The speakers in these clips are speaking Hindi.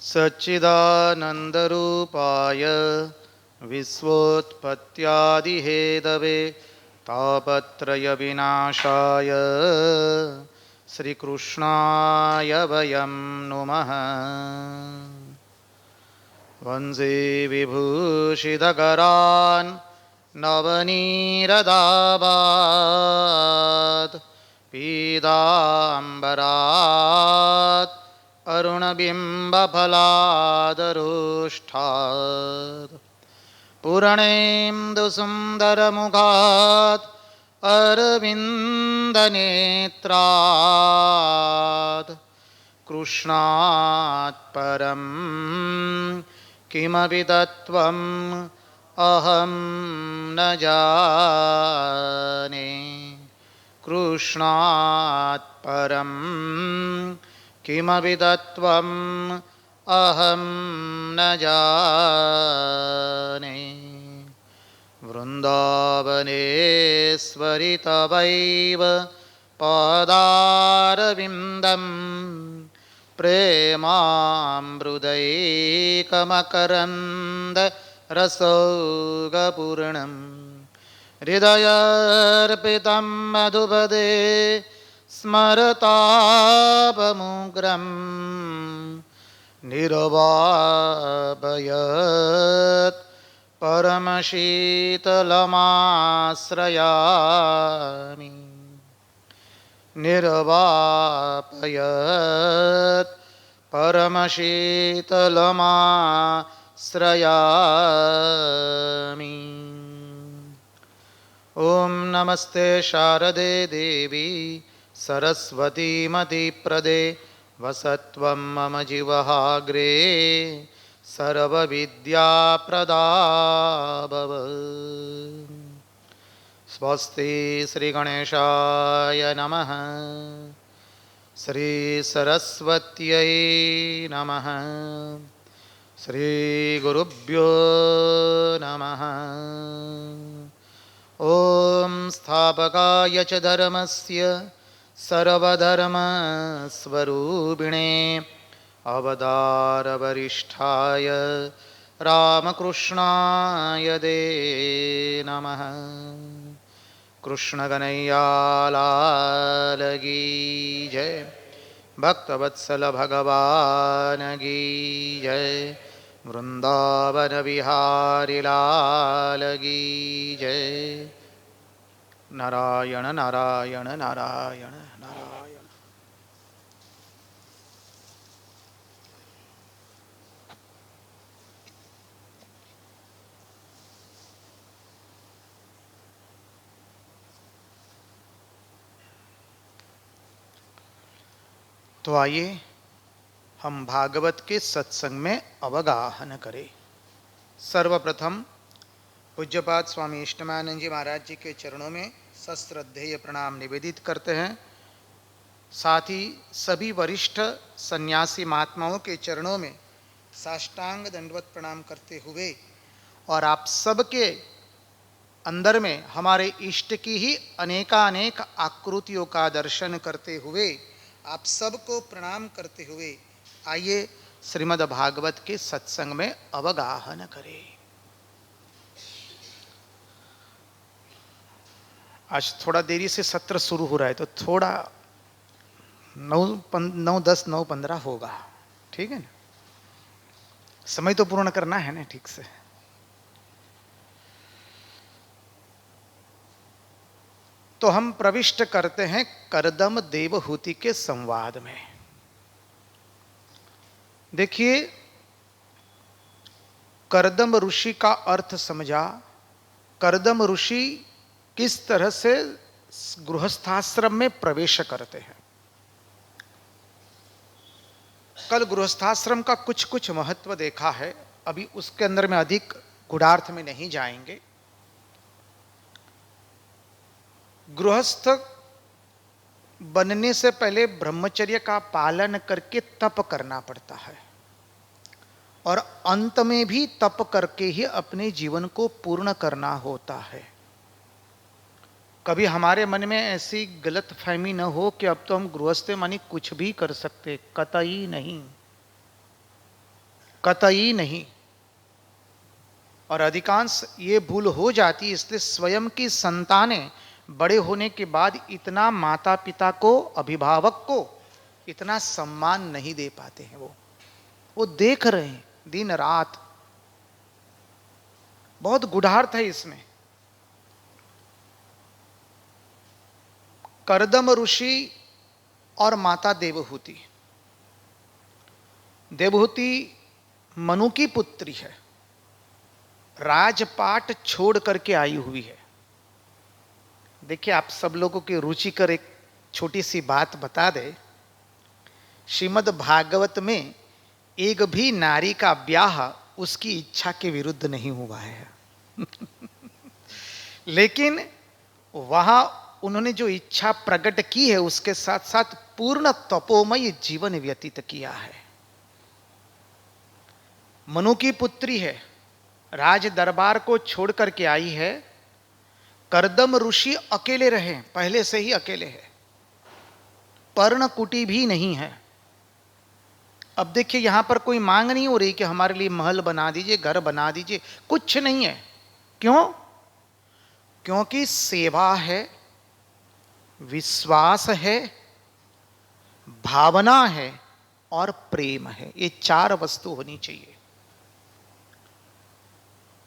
सच्चिदानन्दरूपाय विश्वोत्पत्त्यादिहेतवे तापत्रयविनाशाय श्रीकृष्णाय वयं नुमः। वंदे विभूषितकरान् नवनीरदाभात् पीताम्बरात् अरुणबिम्बफलादरोष्ठात् पूर्णेन्दुसुन्दरमुखात् अरविन्दनेत्रात् कृष्णात् परं किमपि तत्त्वम् अहं न जाने। कृष्णात् परं किमपि तत्त्वम् अहं न जाने। वृन्दावनेश्वरि तवैव पादारविन्दं प्रेमामृतैकमकरन्दरसौगपूर्णं हृदयार्पितं मधुपदे स्मरतापमुग्रं निरवापयत् परमशीतलमाश्रयामि। निर्वापयत् परमशीतलमाश्रयामि। ॐ नमस्ते शारदे देवी सरस्वती मतिप्रदे वसत्वं मम जिह्वाग्रे सर्वविद्याप्रदा भव। स्वस्ति श्रीगणेशाय नमः। श्रीसरस्वत्यै नमः। श्रीगुरुभ्यो नमः। ॐ स्थापकाय च धर्मस्य सर्वधर्मस्वरूपिणे अवतारवरिष्ठाय रामकृष्णाय ते नमः। कृष्णकनैयालाल की जय, भक्तवत्सल भगवान की जय, वृंदावन विहारी लाल की जय। नारायण नारायण नारायण नारायण। तो आइए हम भागवत के सत्संग में अवगाहन करें। सर्वप्रथम पूज्यपाद स्वामी इष्टमानंद जी महाराज जी के चरणों में सश्रद्धेय प्रणाम निवेदित करते हैं। साथ ही सभी वरिष्ठ सन्यासी महात्माओं के चरणों में साष्टांग दंडवत प्रणाम करते हुए और आप सबके अंदर में हमारे इष्ट की ही अनेकानेक आकृतियों का दर्शन करते हुए आप सबको प्रणाम करते हुए आइए श्रीमद् भागवत के सत्संग में अवगाहन करें। आज थोड़ा देरी से सत्र शुरू हो रहा है तो थोड़ा 9:10 9:15 होगा, ठीक है ना? समय तो पूर्ण करना है ना ठीक से। तो हम प्रविष्ट करते हैं करदम देवहूति के संवाद में। देखिए, करदम ऋषि का अर्थ समझा। करदम ऋषि किस तरह से गृहस्थाश्रम में प्रवेश करते हैं। कल गृहस्थाश्रम का कुछ कुछ महत्व देखा है, अभी उसके अंदर में अधिक गूढ़ार्थ में नहीं जाएंगे। गृहस्थ बनने से पहले ब्रह्मचर्य का पालन करके तप करना पड़ता है और अंत में भी तप करके ही अपने जीवन को पूर्ण करना होता है। कभी हमारे मन में ऐसी गलत फहमी न हो कि अब तो हम गृहस्थ मानी कुछ भी कर सकते, कतई नहीं। कतई नहीं। और अधिकांश ये भूल हो जाती है, इसलिए स्वयं की संतानें बड़े होने के बाद इतना माता पिता को, अभिभावक को इतना सम्मान नहीं दे पाते हैं। वो देख रहे हैं दिन रात। बहुत गूढ़ार्थ है इसमें। कर्दम ऋषि और माता देवहूति। देवहूति मनु की पुत्री है, राजपाट छोड़ करके आई हुई है। देखिए, आप सब लोगों की रुचिकर एक छोटी सी बात बता दे। श्रीमद् भागवत में एक भी नारी का ब्याह उसकी इच्छा के विरुद्ध नहीं हुआ है। लेकिन वहां उन्होंने जो इच्छा प्रकट की है, उसके साथ साथ पूर्ण तपोमय जीवन व्यतीत किया है। मनु की पुत्री है, राज दरबार को छोड़ करके आई है। कर्दम ऋषि अकेले रहे, पहले से ही अकेले है, पर्णकुटी भी नहीं है। अब देखिए, यहां पर कोई मांग नहीं हो रही कि हमारे लिए महल बना दीजिए, घर बना दीजिए, कुछ नहीं है। क्यों? क्योंकि सेवा है, विश्वास है, भावना है और प्रेम है। ये चार वस्तु होनी चाहिए।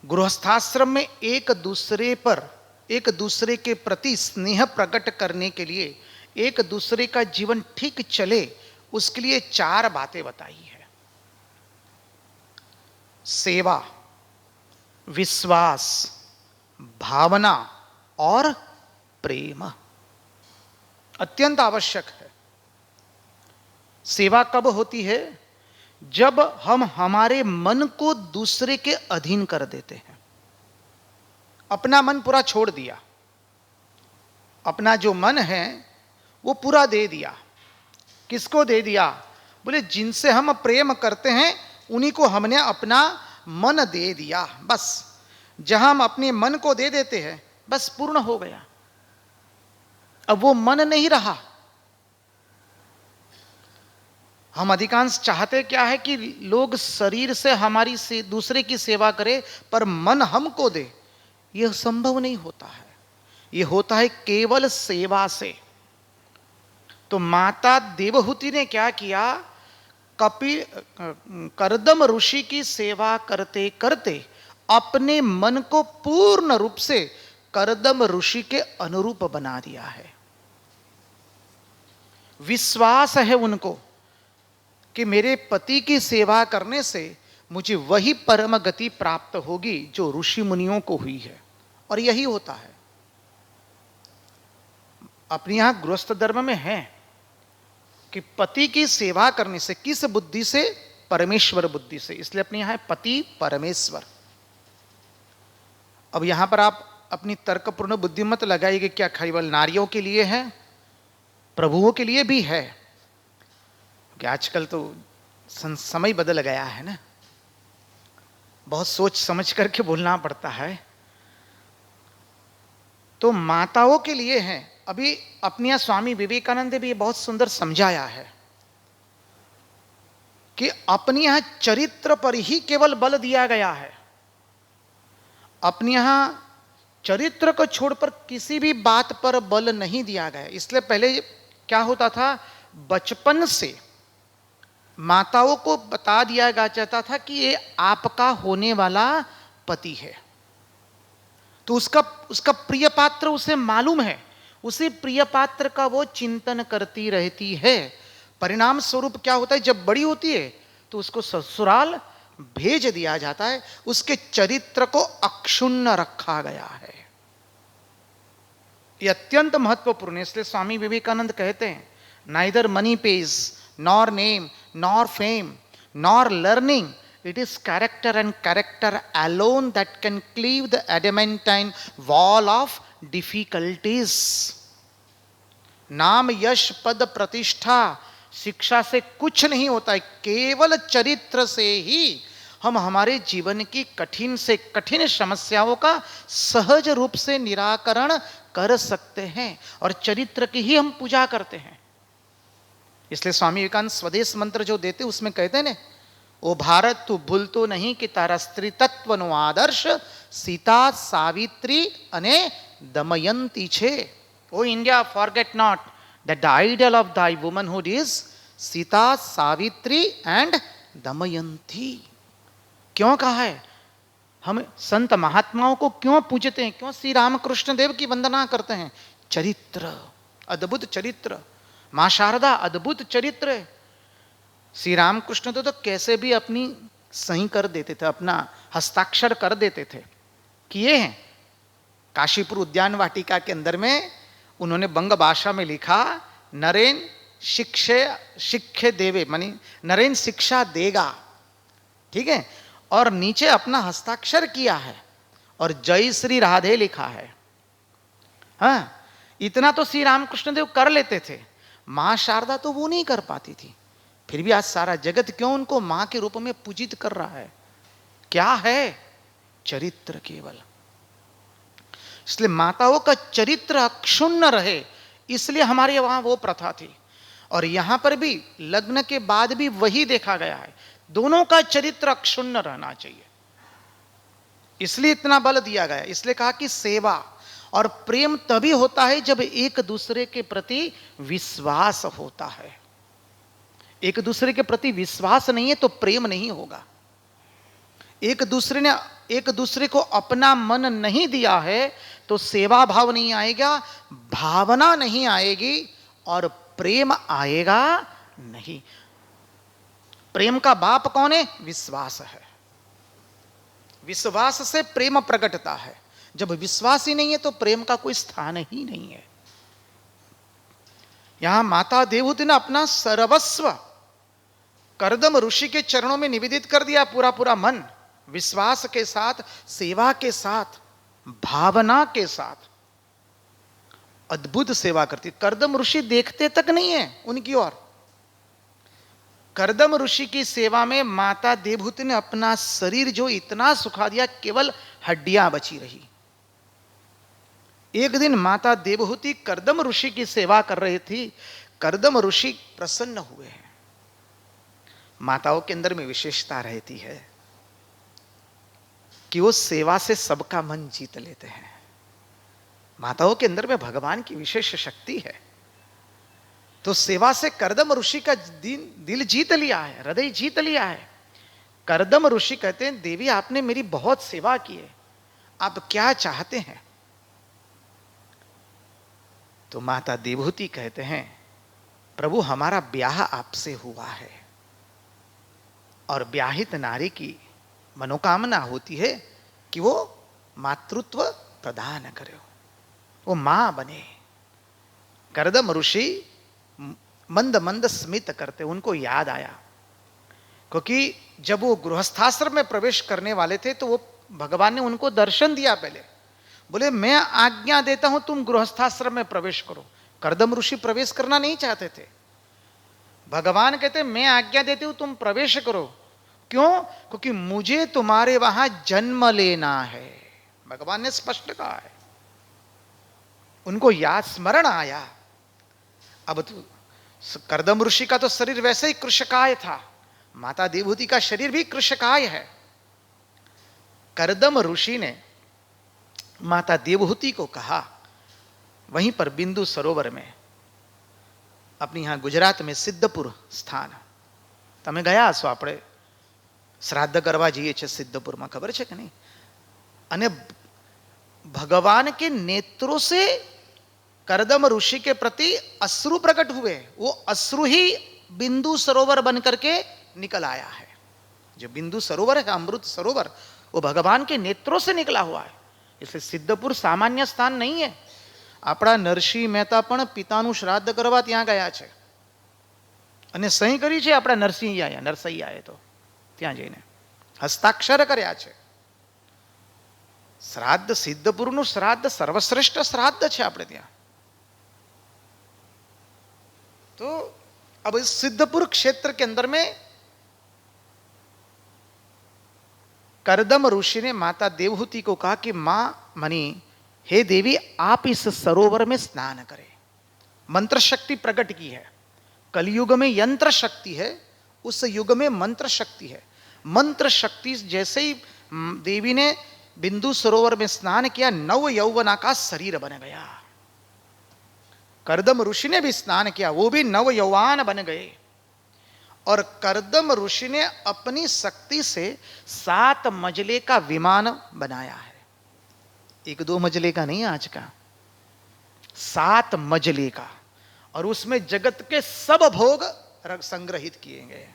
गृहस्थाश्रम में एक दूसरे के प्रति स्नेह प्रकट करने के लिए, एक दूसरे का जीवन ठीक चले, उसके लिए चार बातें बताई है। सेवा, विश्वास, भावना और प्रेम अत्यंत आवश्यक है। सेवा कब होती है? जब हम हमारे मन को दूसरे के अधीन कर देते हैं। अपना मन पूरा छोड़ दिया, अपना जो मन है वो पूरा दे दिया। किसको दे दिया? बोले जिनसे हम प्रेम करते हैं उन्हीं को हमने अपना मन दे दिया। बस जहां हम अपने मन को दे देते हैं, बस पूर्ण हो गया। अब वो मन नहीं रहा। हम अधिकांश चाहते क्या है कि लोग शरीर से हमारी से दूसरे की सेवा करे, पर मन हमको दे। यह संभव नहीं होता है। यह होता है केवल सेवा से। तो माता देवहूति ने क्या किया? कर्दम ऋषि की सेवा करते करते अपने मन को पूर्ण रूप से कर्दम ऋषि के अनुरूप बना दिया है। विश्वास है उनको कि मेरे पति की सेवा करने से मुझे वही परम गति प्राप्त होगी जो ऋषि मुनियों को हुई है। और यही होता है। अपने यहां गृहस्थ धर्म में है कि पति की सेवा करने से, किस बुद्धि से? परमेश्वर बुद्धि से। इसलिए अपने यहां पति परमेश्वर। अब यहां पर आप अपनी तर्कपूर्ण बुद्धि मत लगाइए क्या केवल नारियों के लिए है? प्रभुओं के लिए भी है। कि आजकल तो समय बदल गया है ना, बहुत सोच समझ करके बोलना पड़ता है। तो माताओं के लिए है। अभी अपने यहां स्वामी विवेकानंद ने भी बहुत सुंदर समझाया है कि अपने यहां चरित्र पर ही केवल बल दिया गया है। अपने यहां चरित्र को छोड़कर किसी भी बात पर बल नहीं दिया गया। इसलिए पहले क्या होता था, बचपन से माताओं को बता दिया जाता था कि ये आपका होने वाला पति है। तो उसका प्रिय पात्र उसे मालूम है, उसी प्रिय पात्र का वो चिंतन करती रहती है। परिणाम स्वरूप क्या होता है, जब बड़ी होती है तो उसको ससुराल भेज दिया जाता है। उसके चरित्र को अक्षुण्ण रखा गया है। ये अत्यंत महत्वपूर्ण है। इसलिए स्वामी विवेकानंद कहते हैं, neither money page nor name nor fame, nor learning. It is character and character alone that can cleave the adamantine wall of difficulties. नाम, यश, पद, प्रतिष्ठा, शिक्षा से कुछ नहीं होता है। केवल चरित्र से ही हम हमारे जीवन की कठिन से कठिन समस्याओं का सहज रूप से निराकरण कर सकते हैं। और चरित्र की ही हम पूजा करते हैं। इसलिए स्वामी विवेकानंद स्वदेश मंत्र जो देते उसमें कहते हैं ना, ओ भारत तू भूलतो नहीं कि तारा स्त्री तत्व नो आदर्श सीता सावित्री अने दमयंती छे. O India, forget not that the ideal of thy womanhood is Sita, Savitri and Damayanti. क्यों कहा है? हम संत महात्माओं को क्यों पूजते हैं, क्यों श्री रामकृष्ण देव की वंदना करते हैं? चरित्र, अद्भुत चरित्र. मां शारदा अद्भुत चरित्र है. श्री रामकृष्ण तो कैसे भी अपनी सही कर देते थे, अपना हस्ताक्षर कर देते थे. किए हैं. काशीपुर उद्यान वाटिका के अंदर में उन्होंने बंग भाषा में लिखा, नरेन शिक्षे देवे, मानी नरेन शिक्षा देगा. ठीक है. और नीचे अपना हस्ताक्षर किया है और जय श्री राधे लिखा है. हाँ, इतना तो श्री रामकृष्ण देव कर लेते थे. मां शारदा तो वो नहीं कर पाती थी. फिर भी आज सारा जगत क्यों उनको मां के रूप में पूजित कर रहा है? क्या है? चरित्र केवल. इसलिए माताओं का चरित्र अक्षुण्ण रहे, इसलिए हमारे वहां वो प्रथा थी. और यहां पर भी लग्न के बाद भी वही देखा गया है, दोनों का चरित्र अक्षुण्ण रहना चाहिए. इसलिए इतना बल दिया गया. इसलिए कहा कि सेवा और प्रेम तभी होता है जब एक दूसरे के प्रति विश्वास होता है. एक दूसरे के प्रति विश्वास नहीं है तो प्रेम नहीं होगा. एक दूसरे को अपना मन नहीं दिया है तो सेवा भाव नहीं आएगा, भावना नहीं आएगी और प्रेम आएगा नहीं. प्रेम का बाप कौन है? विश्वास है. विश्वास से प्रेम प्रकटता है. जब विश्वास ही नहीं है तो प्रेम का कोई स्थान ही नहीं है. यहां माता देवहूति ने अपना सर्वस्व कर्दम ऋषि के चरणों में निवेदित कर दिया. पूरा पूरा मन विश्वास के साथ, सेवा के साथ, भावना के साथ अद्भुत सेवा करती. कर्दम ऋषि देखते तक नहीं है उनकी ओर. कर्दम ऋषि की सेवा में माता देवहूति ने अपना शरीर जो इतना सुखा दिया, केवल हड्डियां बची रही. एक दिन माता देवहूति कर्दम ऋषि की सेवा कर रही थी. कर्दम ऋषि प्रसन्न हुए हैं. माताओं के अंदर में विशेषता रहती है कि वो सेवा से सबका मन जीत लेते हैं. माताओं के अंदर में भगवान की विशेष शक्ति है. तो सेवा से कर्दम ऋषि का दिल जीत लिया है, हृदय जीत लिया है. कर्दम ऋषि कहते हैं, देवी आपने मेरी बहुत सेवा की है, आप क्या चाहते हैं? तो माता देवहूति कहते हैं, प्रभु हमारा ब्याह आपसे हुआ है और ब्याहित नारी की मनोकामना होती है कि वो मातृत्व प्रदान करे, वो मां बने. कर्दम ऋषि मंद मंद स्मित करते. उनको याद आया, क्योंकि जब वो गृहस्थाश्रम में प्रवेश करने वाले थे तो वो भगवान ने उनको दर्शन दिया. पहले बोले मैं आज्ञा देता हूं तुम गृहस्थाश्रम में प्रवेश करो. कर्दम ऋषि प्रवेश करना नहीं चाहते थे. भगवान कहते मैं आज्ञा देती हूं तुम प्रवेश करो. क्यों? क्योंकि मुझे तुम्हारे वहां जन्म लेना है. भगवान ने स्पष्ट कहा है. उनको याद स्मरण आया. अब तो कर्दम ऋषि का तो शरीर वैसे ही कृशकाय था, माता देवहूति का शरीर भी कृशकाय है. कर्दम ऋषि ने माता देवहूति को कहा, वहीं पर बिंदु सरोवर में, अपनी यहां गुजरात में सिद्धपुर स्थान, તમે ગયા છો, આપણે શ્રાદ્ધ કરવા જઈએ છીએ સિદ્ધપુરમાં, ખબર છે કે નહીં? અને भगवान के नेत्रों से कर्दम ऋषि के प्रति अश्रु प्रकट हुए. वो अश्रु ही बिंदु सरोवर बन करके निकल आया है. जो बिंदु सरोवर है, अमृत सरोवर, वो भगवान के नेत्रों से निकला हुआ है. इसलिए सिद्धपुर सामान्य स्थान नहीं है. આપણા નરસિંહ મહેતા પણ પિતાનું શ્રાદ્ધ કરવા ત્યાં ગયા છે અને સહી કરી છે. આપણા નરસૈયાએ તો ત્યાં જઈને હસ્તાક્ષર કર્યા છે. શ્રાદ્ધ, સિદ્ધપુરનું શ્રાદ્ધ સર્વશ્રેષ્ઠ શ્રાદ્ધ છે આપણે ત્યાં. तो अब इस सिद्धपुर क्षेत्र के अंदर में कर्दम ऋषि ने माता देवहूति को कहा कि मां मनी, हे देवी आप इस सरोवर में स्नान करें. मंत्र शक्ति प्रकट की है. कलयुग में यंत्र शक्ति है, उस युग में मंत्र शक्ति है. मंत्र शक्ति जैसे ही देवी ने बिंदु सरोवर में स्नान किया, नव यौवना का शरीर बन गया। कर्दम ऋषि ने भी स्नान किया, वो भी नव यौवान बन गए। और कर्दम ऋषि ने अपनी शक्ति से 7 मंजिले का विमान बनाया है। 1-2 मंजिले का नहीं आज का, 7 मंजिले का। और उसमें जगत के सब भोग संग्रहित किए गए,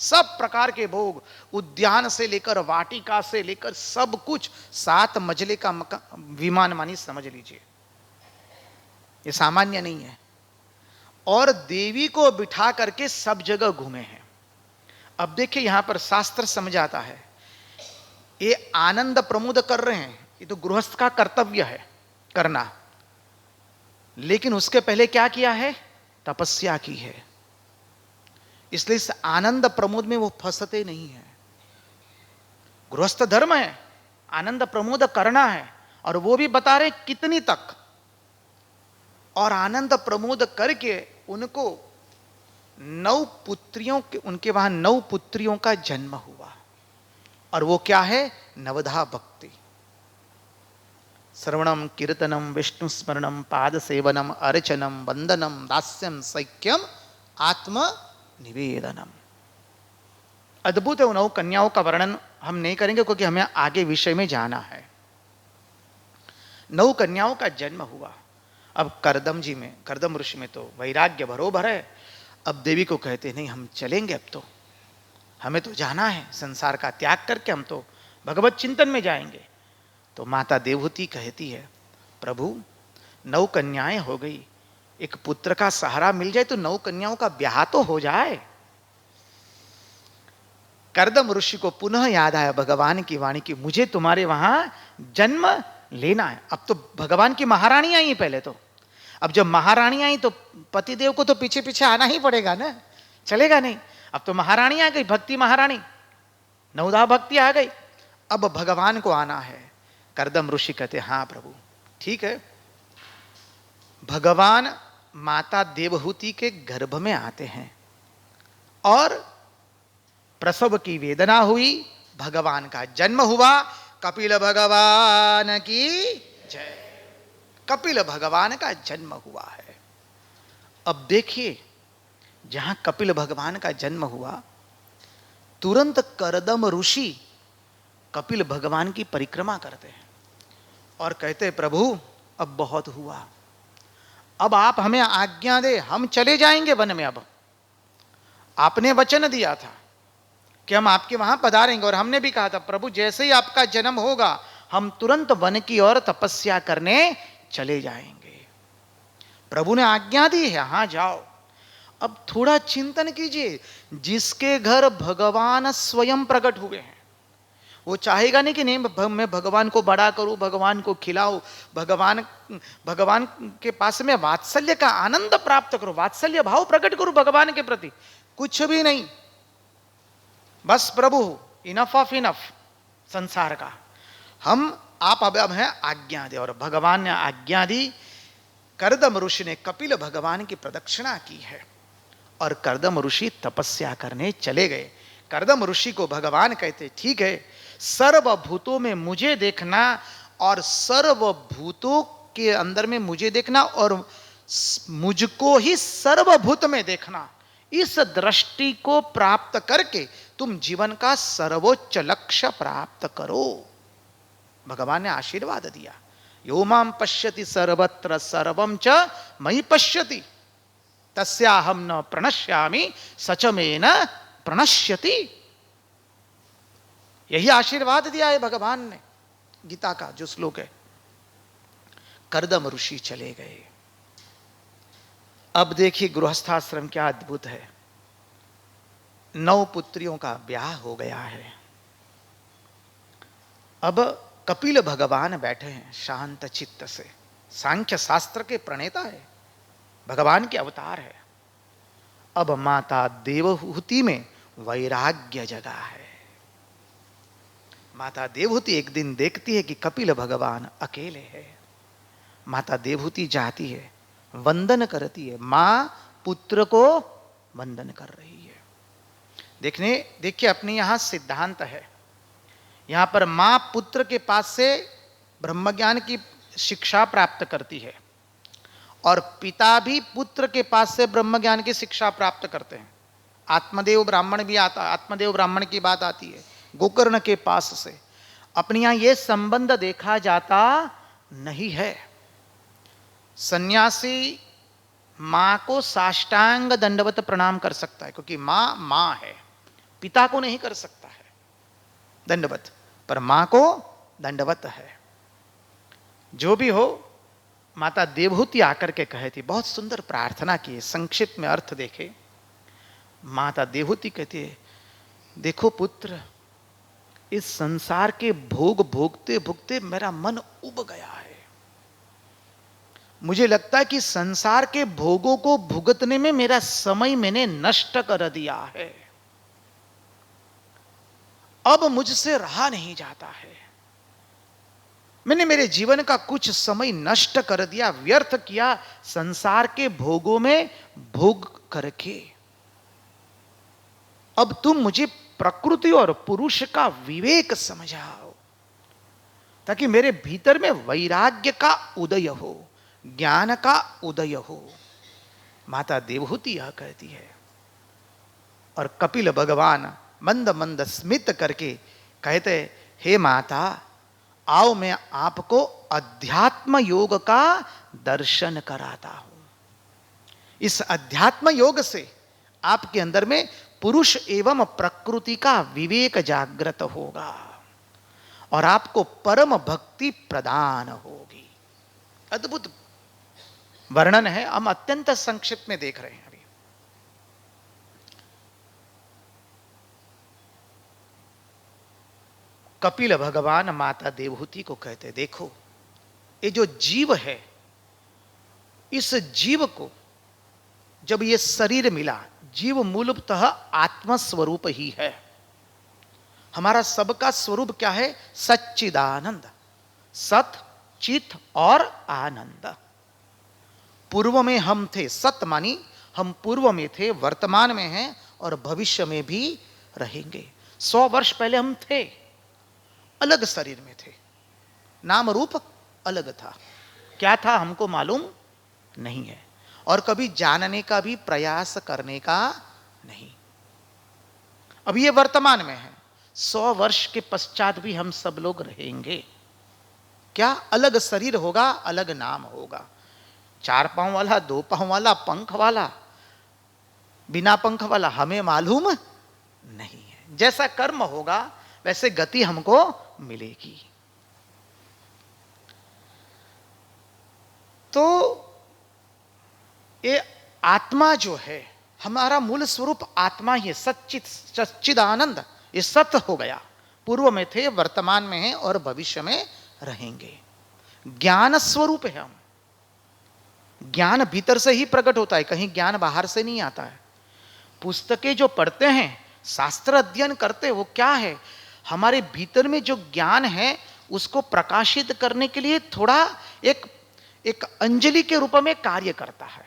सब प्रकार के भोग, उद्यान से लेकर वाटिका से लेकर सब कुछ 7 मंजिले का विमान मानी समझ लीजिए, ये सामान्य नहीं है। और देवी को बिठा करके सब जगह घूमे हैं। अब देखिए यहां पर शास्त्र समझाता है, ये आनंद प्रमोद कर रहे हैं, ये तो गृहस्थ का कर्तव्य है करना, लेकिन उसके पहले क्या किया है? तपस्या की है। इसलिए इस आनंद प्रमोद में वो फंसते नहीं है। गृहस्थ धर्म है, आनंद प्रमोद करना है, और वो भी बता रहे कितनी तक। और आनंद प्रमोद करके उनको 9 पुत्रियों के, उनके वहां 9 पुत्रियों का जन्म हुआ। और वो क्या है? नवधा भक्ति, श्रवणम कीर्तनम विष्णु स्मरणम पाद सेवनम अर्चनम वंदनम दास्यम सैक्यम आत्म निवेदनम। अद्भुत है। 9 कन्याओं का वर्णन हम नहीं करेंगे क्योंकि हमें आगे विषय में जाना है। 9 कन्याओं का जन्म हुआ। अब कर्दम जी में, कर्दम ऋषि में तो वैराग्य भरोभर है। अब देवी को कहते नहीं, हम चलेंगे, अब तो हमें तो जाना है, संसार का त्याग करके हम तो भगवत चिंतन में जाएंगे। तो माता देवहूति कहती है, प्रभु 9 कन्याएं हो गई, एक पुत्र का सहारा मिल जाए तो 9 कन्याओं का ब्याह तो हो जाए। कर्दम ऋषि को पुनः याद आया भगवान की वाणी की, मुझे तुम्हारे वहां जन्म लेना है। अब तो भगवान की महारानी आई पहले तो, अब जब महारानी आई तो पतिदेव को तो पीछे पीछे आना ही पड़ेगा ना, चलेगा नहीं। अब तो महारानी आ गई, भक्ति महारानी, 9धा भक्ति आ गई, अब भगवान को आना है। कर्दम ऋषि कहते हाँ प्रभु ठीक है। भगवान माता देवहूति के गर्भ में आते हैं और प्रसव की वेदना हुई, भगवान का जन्म हुआ। कपिल भगवान की जय। कपिल भगवान का जन्म हुआ है। अब देखिए जहां कपिल भगवान का जन्म हुआ, तुरंत कर्दम ऋषि कपिल भगवान की परिक्रमा करते हैं और कहते हैं प्रभु अब बहुत हुआ, अब आप हमें आज्ञा दे, हम चले जाएंगे वन में। अब आपने वचन दिया था कि हम आपके वहां पधारेंगे, और हमने भी कहा था प्रभु जैसे ही आपका जन्म होगा हम तुरंत वन की ओर तपस्या करने चले जाएंगे। प्रभु ने आज्ञा दी है, हां जाओ। अब थोड़ा चिंतन कीजिए, जिसके घर भगवान स्वयं प्रकट हुए हैं वो चाहेगा नहीं कि नहीं मैं भगवान को बड़ा करूं, भगवान को खिलाऊं, भगवान के पास में वात्सल्य का आनंद प्राप्त करूं, वात्सल्य भाव प्रकट करूं भगवान के प्रति। कुछ भी नहीं, बस प्रभु इनफ ऑफ इनफ संसार का, आप अब हैं आज्ञा दे। और भगवान ने आज्ञा दी। कर्दम ऋषि ने कपिल भगवान की प्रदक्षिणा की है और कर्दम ऋषि तपस्या करने चले गए। कर्दम ऋषि को भगवान कहते ठीक है, सर्वभूतों में मुझे देखना और सर्वभूतों के अंदर में मुझे देखना और मुझको ही सर्वभूत में देखना, इस दृष्टि को प्राप्त करके तुम जीवन का सर्वोच्च लक्ष्य प्राप्त करो। भगवान ने आशीर्वाद दिया, यो मां पश्यति सर्वत्र सर्वं च मयि पश्यति तस्याहं न प्रणश्यामि सच में न प्रणश्यति। यही आशीर्वाद दिया है भगवान ने, गीता का जो श्लोक है। कर्दम ऋषि चले गए। अब देखिए गृहस्थाश्रम क्या अद्भुत है। 9 पुत्रियों का ब्याह हो गया है। अब कपिल भगवान बैठे हैं शांत चित्त से, सांख्य शास्त्र के प्रणेता है, भगवान के अवतार है। अब माता देवहूति में वैराग्य जगा है। माता देवहूति एक दिन देखती है कि कपिल भगवान अकेले हैं। माता देवहूति जाती है, वंदन करती है, मां पुत्र को वंदन कर रही है। देखिए अपने यहां सिद्धांत है, यहां पर मां पुत्र के पास से ब्रह्मज्ञान की शिक्षा प्राप्त करती है और पिता भी पुत्र के पास से ब्रह्मज्ञान की शिक्षा प्राप्त करते हैं। आत्मदेव ब्राह्मण भी आता, आत्मदेव ब्राह्मण की बात आती है गोकर्ण के पास से। अपने यहां यह संबंध देखा जाता नहीं है। सन्यासी मां को साष्टांग दंडवत प्रणाम कर सकता है क्योंकि मां मां है, पिता को नहीं कर सकता है दंडवत, पर मां को दंडवत है। जो भी हो, माता देवहूति आकर के कहे थी, बहुत सुंदर प्रार्थना की, संक्षिप्त में अर्थ देखे। माता देवहूति कहती है, देखो पुत्र, इस संसार के भोग भोगते भोगते मेरा मन उब गया है। मुझे लगता है कि संसार के भोगों को भुगतने में मेरा समय मैंने नष्ट कर दिया है। अब मुझसे रहा नहीं जाता है। मैंने मेरे जीवन का कुछ समय नष्ट कर दिया, व्यर्थ किया संसार के भोगों में भोग करके। अब तुम मुझे प्रकृति और पुरुष का विवेक समझाओ ताकि मेरे भीतर में वैराग्य का उदय हो, ज्ञान का उदय हो। माता देवहूति यह कहती है और कपिल भगवान मंद मंद स्मित करके कहते, हे माता, आओ मैं आपको अध्यात्म योग का दर्शन कराता हूं। इस अध्यात्म योग से आपके अंदर में पुरुष एवं प्रकृति का विवेक जागृत होगा और आपको परम भक्ति प्रदान होगी। अद्भुत वर्णन है, हम अत्यंत संक्षिप्त में देख रहे हैं। अभी कपिल भगवान माता देवहूति को कहते, देखो ये जो जीव है, इस जीव को जब ये शरीर मिला, जीव मूलतः आत्मस्वरूप ही है। हमारा सबका स्वरूप क्या है? सच्चिदानंद, सत, चित और आनंद। पूर्व में हम थे, सत मानी हम पूर्व में थे, वर्तमान में हैं और भविष्य में भी रहेंगे। 100 वर्ष पहले हम थे, अलग शरीर में थे, नाम रूप अलग था। क्या था हमको मालूम नहीं है और कभी जानने का भी प्रयास करने का नहीं। अब ये वर्तमान में है, 100 वर्ष के पश्चात भी हम सब लोग रहेंगे। क्या? अलग शरीर होगा, अलग नाम होगा। 4 पांव वाला, 2 पांव वाला, पंख वाला, बिना पंख वाला, हमें मालूम नहीं है। जैसा कर्म होगा वैसे गति हमको मिलेगी। तो ये आत्मा जो है, हमारा मूल स्वरूप आत्मा ही है, सच्चित सच्चिदानंद। ये सत्य हो गया, पूर्व में थे, वर्तमान में है और भविष्य में रहेंगे। ज्ञान स्वरूप है हम। ज्ञान भीतर से ही प्रकट होता है, कहीं ज्ञान बाहर से नहीं आता है। पुस्तकें जो पढ़ते हैं, शास्त्र अध्ययन करते हैं, वो क्या है? हमारे भीतर में जो ज्ञान है उसको प्रकाशित करने के लिए थोड़ा एक अंजलि के रूप में कार्य करता है।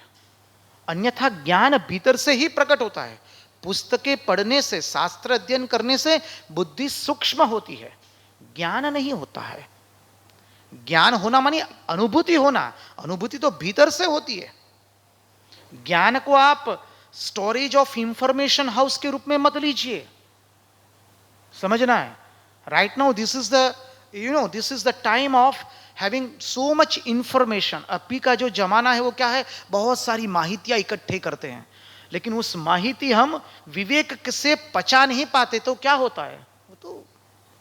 अन्यथा ज्ञान भीतर से ही प्रकट होता है। पुस्तकें पढ़ने से, शास्त्र अध्ययन करने से बुद्धि सूक्ष्म होती है, ज्ञान नहीं होता है। ज्ञान होना मानी अनुभूति होना, अनुभूति तो भीतर से होती है। ज्ञान को आप स्टोरेज ऑफ इंफॉर्मेशन हाउस के रूप में मत लीजिए, समझना है। Right now this is the time of having so much information. अभी का जो जमाना है वो क्या है? बहुत सारी माहितियां इकट्ठे करते हैं, लेकिन उस माहिती हम विवेक से पचा नहीं पाते तो क्या होता है? वो तो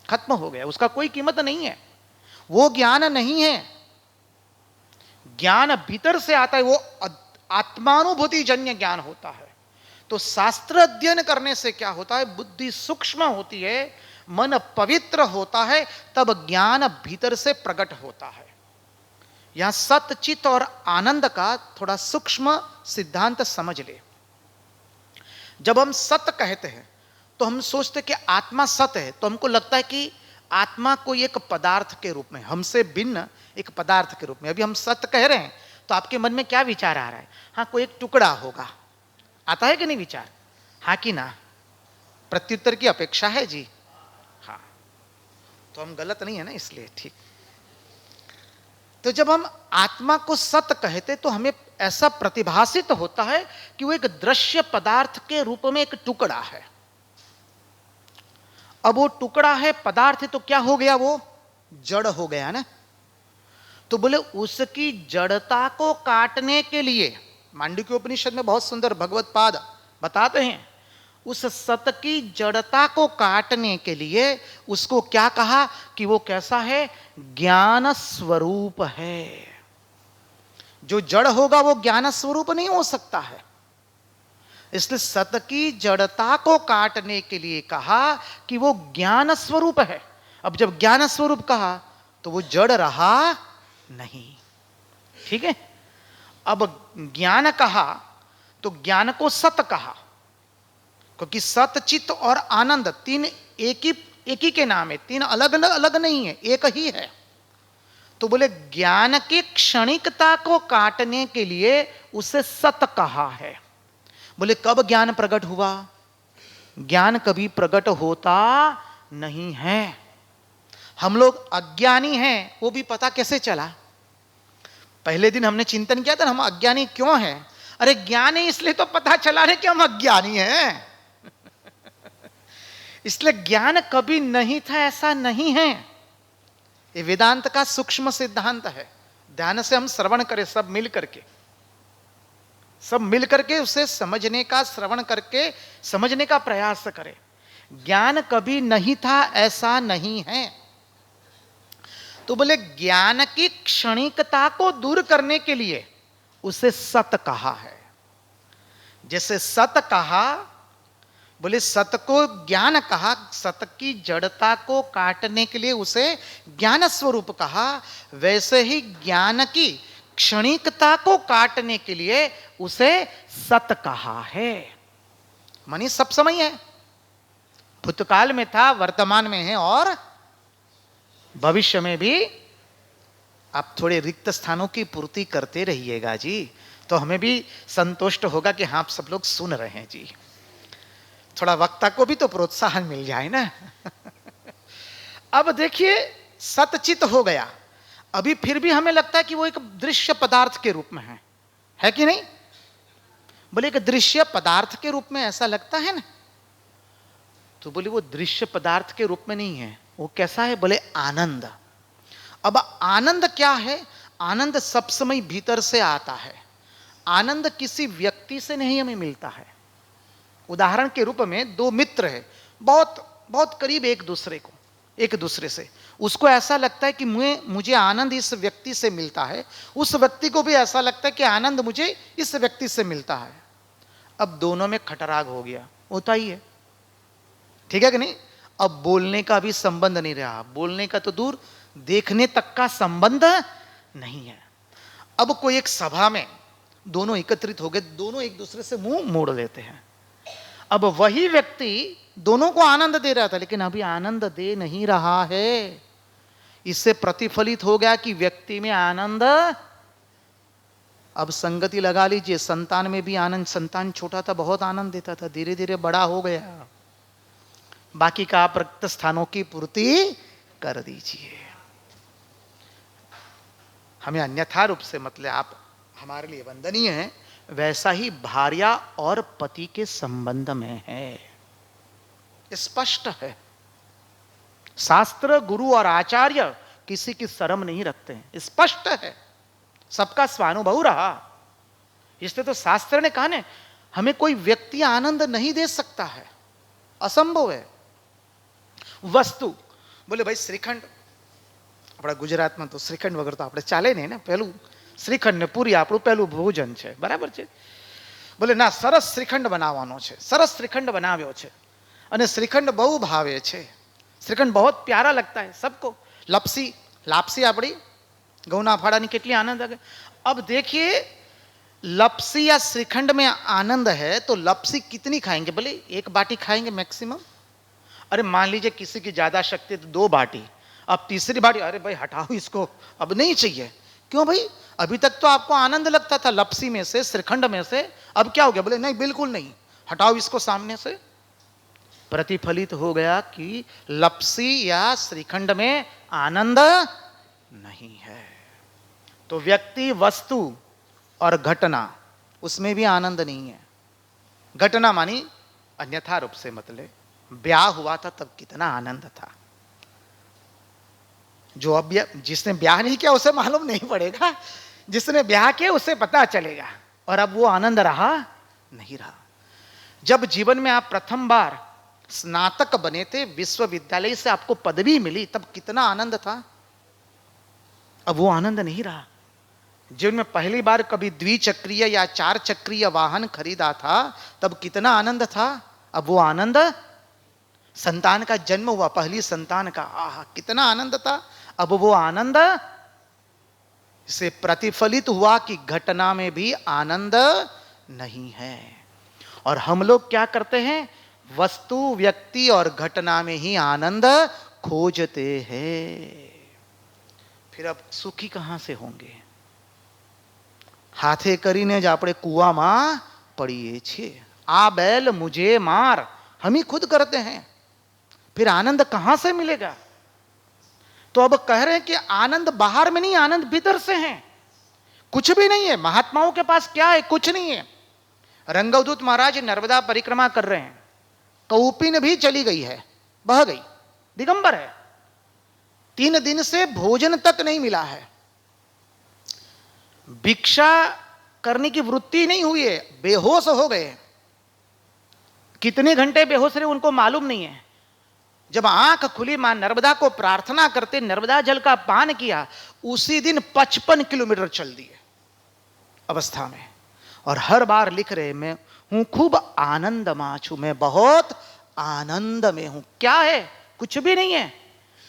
खत्म हो गया, उसका कोई कीमत नहीं है। वो ज्ञान नहीं है। ज्ञान भीतर से आता है, वो आत्मानुभूति जन्य ज्ञान होता है। तो शास्त्र अध्ययन करने से क्या होता है? बुद्धि सूक्ष्म होती है, मन पवित्र होता है, तब ज्ञान भीतर से प्रकट होता है। यहां सत, चित और आनंद का थोड़ा सूक्ष्म सिद्धांत समझ ले। जब हम सत कहते हैं तो हम सोचते कि आत्मा सत है, तो हमको लगता है कि आत्मा को एक पदार्थ के रूप में, हमसे भिन्न एक पदार्थ के रूप में। अभी हम सत्य कह रहे हैं तो आपके मन में क्या विचार आ रहा है? हाँ, कोई एक टुकड़ा होगा, आता है कि नहीं विचार? हाँ कि ना? प्रत्युत्तर की अपेक्षा है जी? हाँ, तो हम गलत नहीं है ना, इसलिए ठीक। तो जब हम आत्मा को सत कहते तो हमें ऐसा प्रतिभासित होता है कि वो एक दृश्य पदार्थ के रूप में एक टुकड़ा है। अब वो टुकड़ा है, पदार्थ है, तो क्या हो गया? वो जड़ हो गया ना। तो बोले उसकी जड़ता को काटने के लिए, मांडुक्य उपनिषद में बहुत सुंदर भगवत पाद बताते हैं, उस सत की जड़ता को काटने के लिए उसको क्या कहा कि वो कैसा है? ज्ञान स्वरूप है। जो जड़ होगा वो ज्ञान स्वरूप नहीं हो सकता है। इसलिए सत की जड़ता को काटने के लिए कहा कि वो ज्ञान स्वरूप है। अब जब ज्ञान स्वरूप कहा तो वो जड़ रहा नहीं। ठीक है। अब ज्ञान कहा तो ज्ञान को सत कहा, क्योंकि सत, चित्त और आनंद तीन एक ही के नाम है, तीन अलग अलग नहीं है, एक ही है। तो बोले ज्ञान की क्षणिकता को काटने के लिए उसे सत कहा है। बोले कब ज्ञान प्रकट हुआ? ज्ञान कभी प्रकट होता नहीं है। हम लोग अज्ञानी हैं, वो भी पता कैसे चला? पहले दिन हमने चिंतन किया था, हम अज्ञानी क्यों हैं? अरे ज्ञान है इसलिए तो पता चला रहे कि हम अज्ञानी हैं। इसलिए ज्ञान कभी नहीं था ऐसा नहीं है। ये वेदांत का सूक्ष्म सिद्धांत है। ध्यान से हम श्रवण करें, सब मिल करके उसे समझने का, श्रवण करके समझने का प्रयास करें। ज्ञान कभी नहीं था ऐसा नहीं है। तो बोले ज्ञान की क्षणिकता को दूर करने के लिए उसे सत कहा है। जैसे सत कहा, बोले सत को ज्ञान कहा, सत की जड़ता को काटने के लिए उसे ज्ञान स्वरूप कहा, वैसे ही ज्ञान की क्षणिकता को काटने के लिए उसे सत कहा है। मानी सब समय है, भूतकाल में था, वर्तमान में है और भविष्य में भी। आप थोड़े रिक्त स्थानों की पूर्ति करते रहिएगा जी, तो हमें भी संतुष्ट होगा कि हाँ आप सब लोग सुन रहे हैं जी। थोड़ा वक्ता को भी तो प्रोत्साहन मिल जाए ना। अब देखिए सतचित हो गया, अभी फिर भी हमें लगता है कि वो एक दृश्य पदार्थ के रूप में है कि नहीं? बोले एक दृश्य पदार्थ के रूप में ऐसा लगता है ना। तो बोले वो दृश्य पदार्थ के रूप में नहीं है, वो कैसा है? बोले आनंद। अब आनंद क्या है? आनंद सब समय भीतर से आता है। आनंद किसी व्यक्ति से नहीं हमें मिलता है। उदाहरण के रूप में दो मित्र है, बहुत बहुत करीब एक दूसरे से, उसको ऐसा लगता है कि मुझे आनंद इस व्यक्ति से मिलता है, उस व्यक्ति को भी ऐसा लगता है कि आनंद मुझे इस व्यक्ति से मिलता है। अब दोनों में खटराग हो गया, होता ही है, ठीक है कि नहीं? अब बोलने का भी संबंध नहीं रहा, बोलने का तो दूर, देखने तक का संबंध नहीं है। अब कोई एक सभा में दोनों एकत्रित हो गए, दोनों एक दूसरे से मुंह मोड़ लेते हैं। अब वही व्यक्ति दोनों को आनंद दे रहा था, लेकिन अभी आनंद दे नहीं रहा है। इससे प्रतिफलित हो गया कि व्यक्ति में आनंद, अब संगति लगा लीजिए, संतान में भी आनंद, संतान छोटा था बहुत आनंद देता था, धीरे धीरे बड़ा हो गया, बाकी का आप रिक्त स्थानों की पूर्ति कर दीजिए। हमें अन्यथा रूप से मतलब आप हमारे लिए वंदनीय हैं, वैसा ही भार्या और पति के संबंध में है, स्पष्ट है। शास्त्र, गुरु और आचार्य किसी की शर्म नहीं रखते हैं, स्पष्ट है, सबका स्वानुभव रहा। इसलिए तो शास्त्र ने कहा ना, हमें कोई व्यक्ति आनंद नहीं दे सकता है, असंभव है। वस्तु, बोले भाई श्रीखंड, अपना गुजरात में तो श्रीखंड वगैरह तो આપણે ચાલે નહીં ને, પહેલું શ્રીખંડ ને પૂરી આપણું પહેલું ભોજન છે, બરાબર છે? બોલે ના, સરસ શ્રીખંડ બનાવવાનો છે, સરસ શ્રીખંડ બનાવ્યો છે, અને શ્રીખંડ બહુ ભાવે છે, શ્રીખંડ बहुत प्यारा लगता है सबको। लापसी આપણી ગૌના ફાડાની કેટલી આનંદ આવે। अब देखिए लपसी या श्रीखंड में आनंद है तो लपसी कितनी खाएंगे? बोले एक बाटी खाएंगे मैक्सिमम। अरे मान लीजिए किसी की ज्यादा शक्ति तो 2 बाटी, अब तीसरी बाटी अरे भाई हटाओ इसको, अब नहीं चाहिए। क्यों भाई? अभी तक तो आपको आनंद लगता था लपसी में से, श्रीखंड में से, अब क्या हो गया? बोले नहीं बिल्कुल नहीं, हटाओ इसको सामने से। प्रतिफलित हो गया कि लपसी या श्रीखंड में आनंद नहीं है। तो व्यक्ति, वस्तु और घटना, उसमें भी आनंद नहीं है। घटना मानी अन्यथा रूप से मतलब ब्याह हुआ था तब कितना आनंद था। जो अब जिसने ब्याह नहीं किया उसे मालूम नहीं पड़ेगा, जिसने ब्याह किया उसे पता चलेगा। और अब वो आनंद रहा नहीं रहा। जब जीवन में आप प्रथम बार स्नातक बने थे, विश्वविद्यालय से आपको पदवी मिली, तब कितना आनंद था। अब वो आनंद नहीं रहा। जीवन में पहली बार कभी द्विचक्रीय या 4 चक्रीय वाहन खरीदा था, तब कितना आनंद था। अब वो आनंद, संतान का जन्म हुआ, पहली संतान का, आहा कितना आनंद था। अब वो आनंद से प्रतिफलित हुआ कि घटना में भी आनंद नहीं है। और हम लोग क्या करते हैं, वस्तु, व्यक्ति और घटना में ही आनंद खोजते हैं। फिर अब सुखी कहां से होंगे। हाथे કરીને જ આપણે કૂવામાં પડીએ છીએ। आ बैल मुझे मार, हम ही खुद करते हैं। फिर आनंद कहां से मिलेगा। तो अब कह रहे हैं कि आनंद बाहर में नहीं, आनंद भीतर से है। कुछ भी नहीं है। महात्माओं के पास क्या है, कुछ नहीं है। रंगवदूत महाराज नर्मदा परिक्रमा कर रहे हैं, कौपिन भी चली गई है, बह गई, दिगंबर है। 3 दिन से भोजन तक नहीं मिला है। भिक्षा करने की वृत्ति नहीं हुई है, बेहोश हो गए। कितने घंटे बेहोश रहे उनको मालूम नहीं है। जब आंख खुली, मां नर्मदा को प्रार्थना करते, नर्मदा जल का पान किया, उसी दिन 55 किलोमीटर चल दिए अवस्था में। और हर बार लिख रहे, मैं हूं खूब आनंद माछू, मैं बहुत आनंद में हूं। क्या है, कुछ भी नहीं है,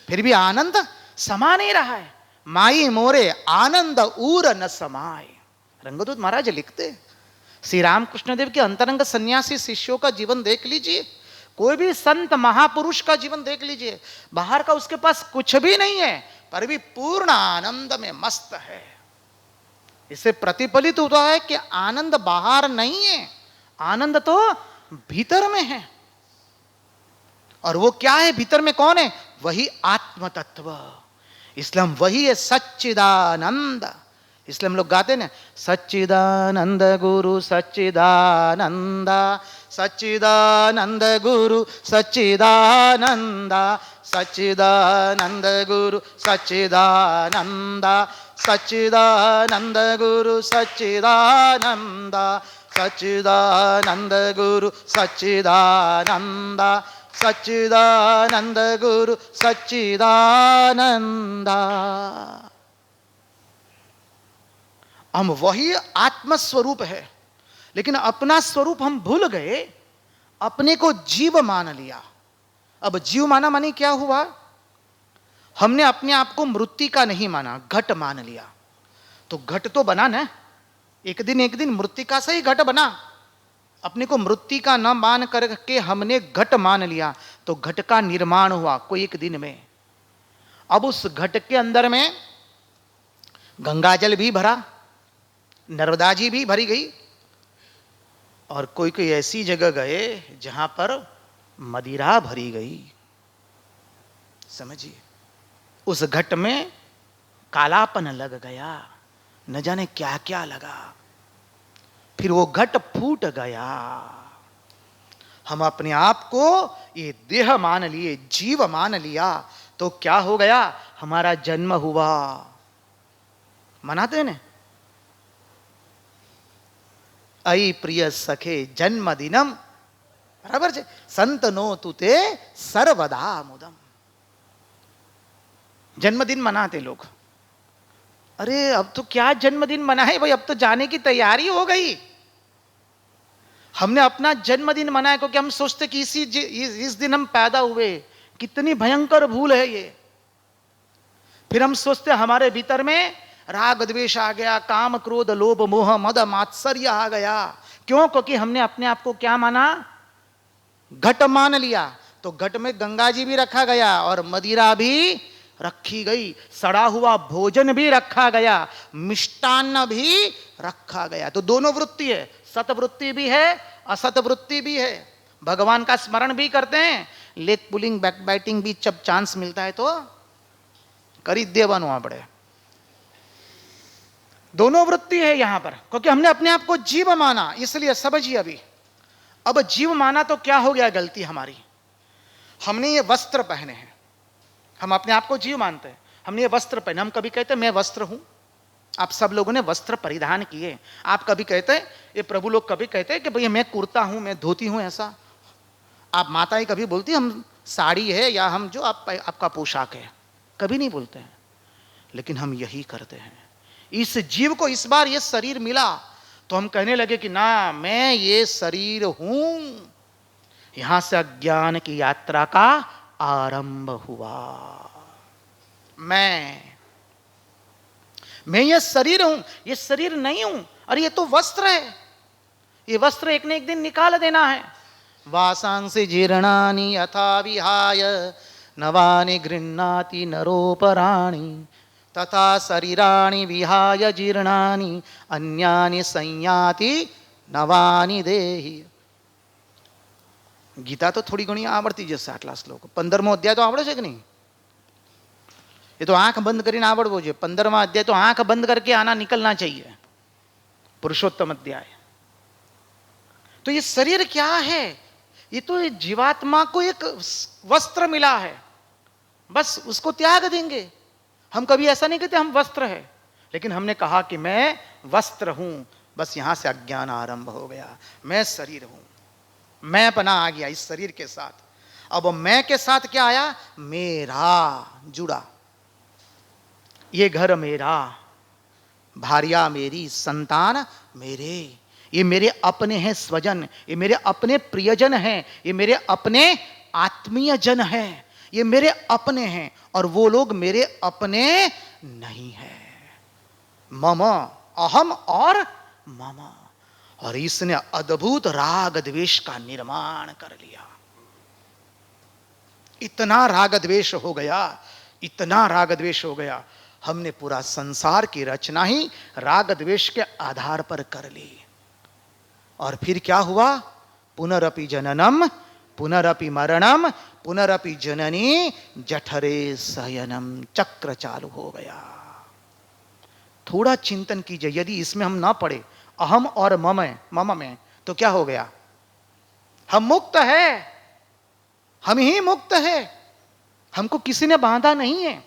फिर भी आनंद समा नहीं रहा है। माई मोरे आनंद उर न समाए। रंगदूत महाराज लिखते। श्री रामकृष्ण देव के अंतरंग सन्यासी शिष्यों का जीवन देख लीजिए, कोई भी संत महापुरुष का जीवन देख लीजिए, बाहर का उसके पास कुछ भी नहीं है, पर भी पूर्ण आनंद में मस्त है। इससे प्रतिफलित होता है कि आनंद बाहर नहीं है, आनंद तो भीतर में है। और वो क्या है, भीतर में कौन है, वही आत्म तत्व। इसलिए हम वही है सच्चिदानंद। इसलिए हम लोग गाते ना, सच्चिदानंद गुरु सच्चिदानंद, सच्चिदानंद गुरु सच्चिदानंद, सच्चिदानंद गुरु सच्चिदानंद, सच्चिदानंद गुरु सच्चिदानंद, सच्चिदानंद गुरु सच्चिदानंद, सच्चिदानंद गुरु सच्चिदानंद। हम वही आत्म स्वरूप है, लेकिन अपना स्वरूप हम भूल गए, अपने को जीव मान लिया। अब जीव माना मानी क्या हुआ, हमने अपने आप को मृत्तिका नहीं माना, घट मान लिया। तो घट तो बना ना, एक दिन मृत्तिका से ही घट बना। अपने को मृत्तिका न मान करके हमने घट मान लिया, तो घट का निर्माण हुआ कोई एक दिन में। अब उस घट के अंदर में गंगाजल भी भरा, नर्मदा जी भी भरी गई, और कोई कोई ऐसी जगह गए जहां पर मदिरा भरी गई। समझिए, उस घट में कालापन लग गया, न जाने क्या क्या लगा, फिर वो घट फूट गया। हम अपने आप को ये देह मान लिए, जीव मान लिया, तो क्या हो गया, हमारा जन्म हुआ। मनाते हैं अई प्रिय सखे जन्मदिनम, बराबर છે, संत नो तुते सर्वदा मुदम। जन्मदिन मनाते लोग। अरे अब तो क्या जन्मदिन मनाए भाई, अब तो जाने की तैयारी हो गई। हमने अपना जन्मदिन मनाया क्योंकि हम सोचते कि इस दिन हम पैदा हुए। कितनी भयंकर भूल है ये। फिर हम सोचते हमारे भीतर में राग द्वेष आ गया, काम क्रोध लोभ मोह मद मात्सर्य आ गया। क्यों? क्योंकि हमने अपने आप को क्या माना, घट मान लिया। तो घट में गंगा जी भी रखा गया और मदिरा भी रखी गई, सड़ा हुआ भोजन भी रखा गया, मिष्टान्न भी रखा गया। तो दोनों वृत्ति है, सत वृत्ति भी है, असत वृत्ति भी है। भगवान का स्मरण भी करते हैं, लेग पुलिंग बैक बाइटिंग भी जब चांस मिलता है तो કરી જ દેવાનું આપણે। दोनों वृत्ति है यहां पर, क्योंकि हमने अपने आप को जीव माना, इसलिए समझिए अभी अब जीव माना तो क्या हो गया गलती हमारी, हमने ये वस्त्र पहने हैं, हम अपने आप को जीव मानते हैं, हमने ये वस्त्र पहने, हम कभी कहते हैं मैं वस्त्र हूं, आप सब लोगों ने वस्त्र परिधान किए, आप कभी कहते हैं, ये प्रभु लोग कभी कहते हैं कि भैया मैं कुर्ता हूं, मैं धोती हूं, ऐसा आप माताएं कभी बोलती हम साड़ी है या हम जो आपका पोशाक है, कभी नहीं बोलते हैं, लेकिन हम यही करते हैं। इस जीव को इस बार ये शरीर मिला तो हम कहने लगे कि ना मैं ये शरीर हूं, यहां से अज्ञान की यात्रा का आरंभ हुआ। मैं ये शरीर हूं, ये शरीर नहीं हूं, अरे ये तो वस्त्र है, ये वस्त्र एक न एक दिन निकाल देना है। वासांसि जीर्णानि यथा विहाय नवानि गृह्णाति नरोपराणि तथा शरीराणि विहाय जीर्णानि अन्यानि संयाति नवानि देहि। गीता तो थोड़ी घणी आवड़ती जैसे आटला श्लोक, 15मो अध्याय तो आवड़े છે કે નહીં? ये तो आंख बंद કરીને आवड़વો જોઈએ। 15वां अध्याय तो आंख बंद करके आना निकलना चाहिए, पुरुषोत्तम अध्याय। तो ये शरीर क्या है? ये तो जीवात्मा को एक वस्त्र मिला है, बस उसको त्याग देंगे। हम कभी ऐसा नहीं कहते हम वस्त्र है, लेकिन हमने कहा कि मैं वस्त्र हूं, बस यहां से अज्ञान आरंभ हो गया। मैं शरीर हूं, मैं पना आ गया इस शरीर के साथ। अब मैं के साथ क्या आया? मेरा जुड़ा, ये घर मेरा, भार्या मेरी, संतान मेरे, ये मेरे अपने हैं स्वजन, ये मेरे अपने प्रियजन हैं, ये मेरे अपने आत्मीय जन हैं, ये मेरे अपने हैं और वो लोग मेरे अपने नहीं हैं। मम, अहम और मम। और इसने अद्भुत राग द्वेष का निर्माण कर लिया। इतना राग द्वेष हो गया, इतना राग द्वेष हो गया, हमने पूरा संसार की रचना ही राग द्वेष के आधार पर कर ली। और फिर क्या हुआ? पुनरपि जननम पुनरपि मरणम पुनरपि जननी जठरे शयनम, चक्र चालू हो गया। थोड़ा चिंतन कीजिए, यदि इसमें हम ना पड़े अहम और मम में, तो क्या हो गया? हम मुक्त है, हम ही मुक्त है, हमको किसी ने बांधा नहीं है।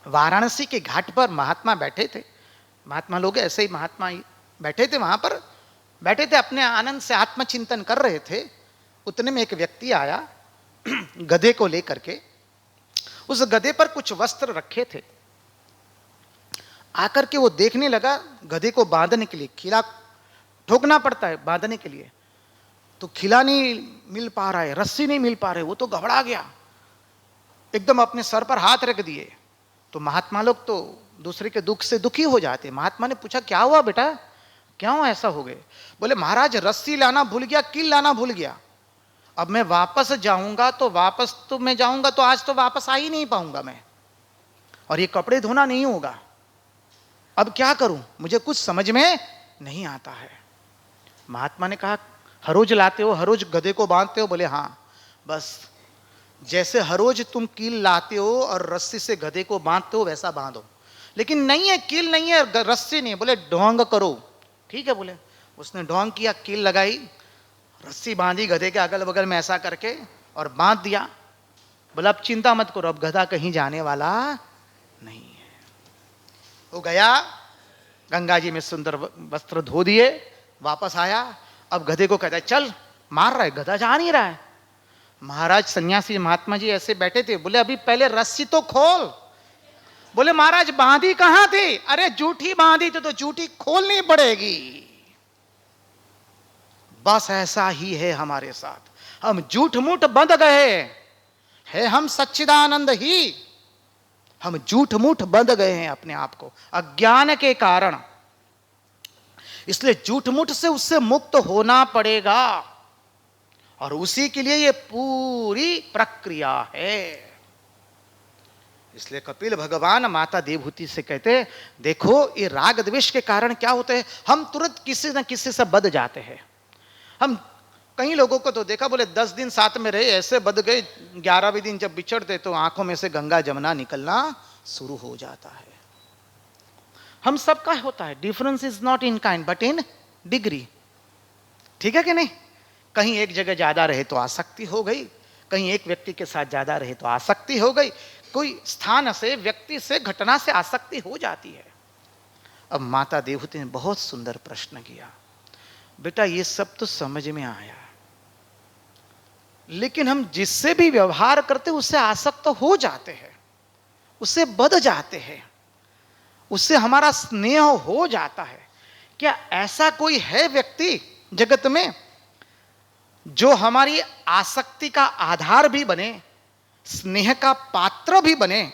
वाराणसी के घाट पर महात्मा बैठे थे, महात्मा लोग ऐसे ही महात्मा बैठे थे, वहां पर बैठे थे, अपने आनंद से आत्मचिंतन कर रहे थे। उतने में एक व्यक्ति आया गधे को लेकर के, उस गधे पर कुछ वस्त्र रखे थे। आकर के वो देखने लगा, गधे को बांधने के लिए खिला ठोकना पड़ता है बांधने के लिए, तो खिला नहीं मिल पा रहा है, रस्सी नहीं मिल पा रहे, वो तो घबरा गया, एकदम अपने सर पर हाथ रख दिए। तो महात्मा लोग तो दूसरे के दुख से दुखी हो जाते। महात्मा ने पूछा क्या हुआ बेटा, क्यों ऐसा हो गए? बोले महाराज रस्सी लाना भूल गया, कील लाना भूल गया, अब मैं वापस जाऊंगा तो वापस तो मैं जाऊंगा तो आज तो वापस आ ही नहीं पाऊंगा मैं, और ये कपड़े धोना नहीं होगा, अब क्या करूं, मुझे कुछ समझ में नहीं आता है। महात्मा ने कहा हर रोज लाते हो, हर रोज गधे को बांधते हो? बोले हाँ, बस जैसे हर रोज तुम कील लाते हो और रस्सी से गधे को बांधते हो वैसा बांधो। लेकिन नहीं है, कील नहीं है, रस्सी नहीं है। बोले ढोंग करो। ठीक है, बोले उसने ढोंग किया, कील लगाई, रस्सी बांधी गधे के अगल बगल में ऐसा करके और बांध दिया। बोला अब चिंता मत करो, अब गधा कहीं जाने वाला नहीं है। वो गया, गंगा जी में सुंदर वस्त्र धो दिए, वापस आया, अब गधे को कहता है चल, मार रहा है, गधा जा नहीं रहा है। महाराज सन्यासी महात्मा जी ऐसे बैठे थे, बोले अभी पहले रस्सी तो खोल। बोले महाराज बांधी कहां थी? अरे जूठी बांधी थी तो जूठी खोलनी पड़ेगी। बस ऐसा ही है हमारे साथ, हम झूठ मूठ बंध गए हैं, हम सच्चिदानंद ही, हम झूठ मूठ बंध गए हैं अपने आप को अज्ञान के कारण। इसलिए झूठ मूठ से उससे मुक्त होना पड़ेगा, और उसी के लिए ये पूरी प्रक्रिया है। इसलिए कपिल भगवान माता देवहूति से कहते हैं देखो ये राग द्वेष के कारण क्या होते हैं, हम तुरंत किसी न किसी से बंध जाते हैं। हम कई लोगों को तो देखा, बोले 10 दिन साथ में रहे, ऐसे बद गए, 11वें दिन जब बिछड़ते तो आंखों में से गंगा जमुना निकलना शुरू हो जाता है। हम सबका होता है, difference is not in kind but in degree. ठीक है कि नहीं? कहीं एक जगह ज्यादा रहे तो आसक्ति हो गई, कहीं एक व्यक्ति के साथ ज्यादा रहे तो आसक्ति हो गई, कोई स्थान से, व्यक्ति से, घटना से आसक्ति हो जाती है। अब माता देवहूति ने बहुत सुंदर प्रश्न किया, बेटा ये सब तो समझ में आया, लेकिन हम जिससे भी व्यवहार करते उससे आसक्त तो हो जाते हैं, उससे बध जाते हैं, उससे हमारा स्नेह हो जाता है। क्या ऐसा कोई है व्यक्ति जगत में जो हमारी आसक्ति का आधार भी बने, स्नेह का पात्र भी बने,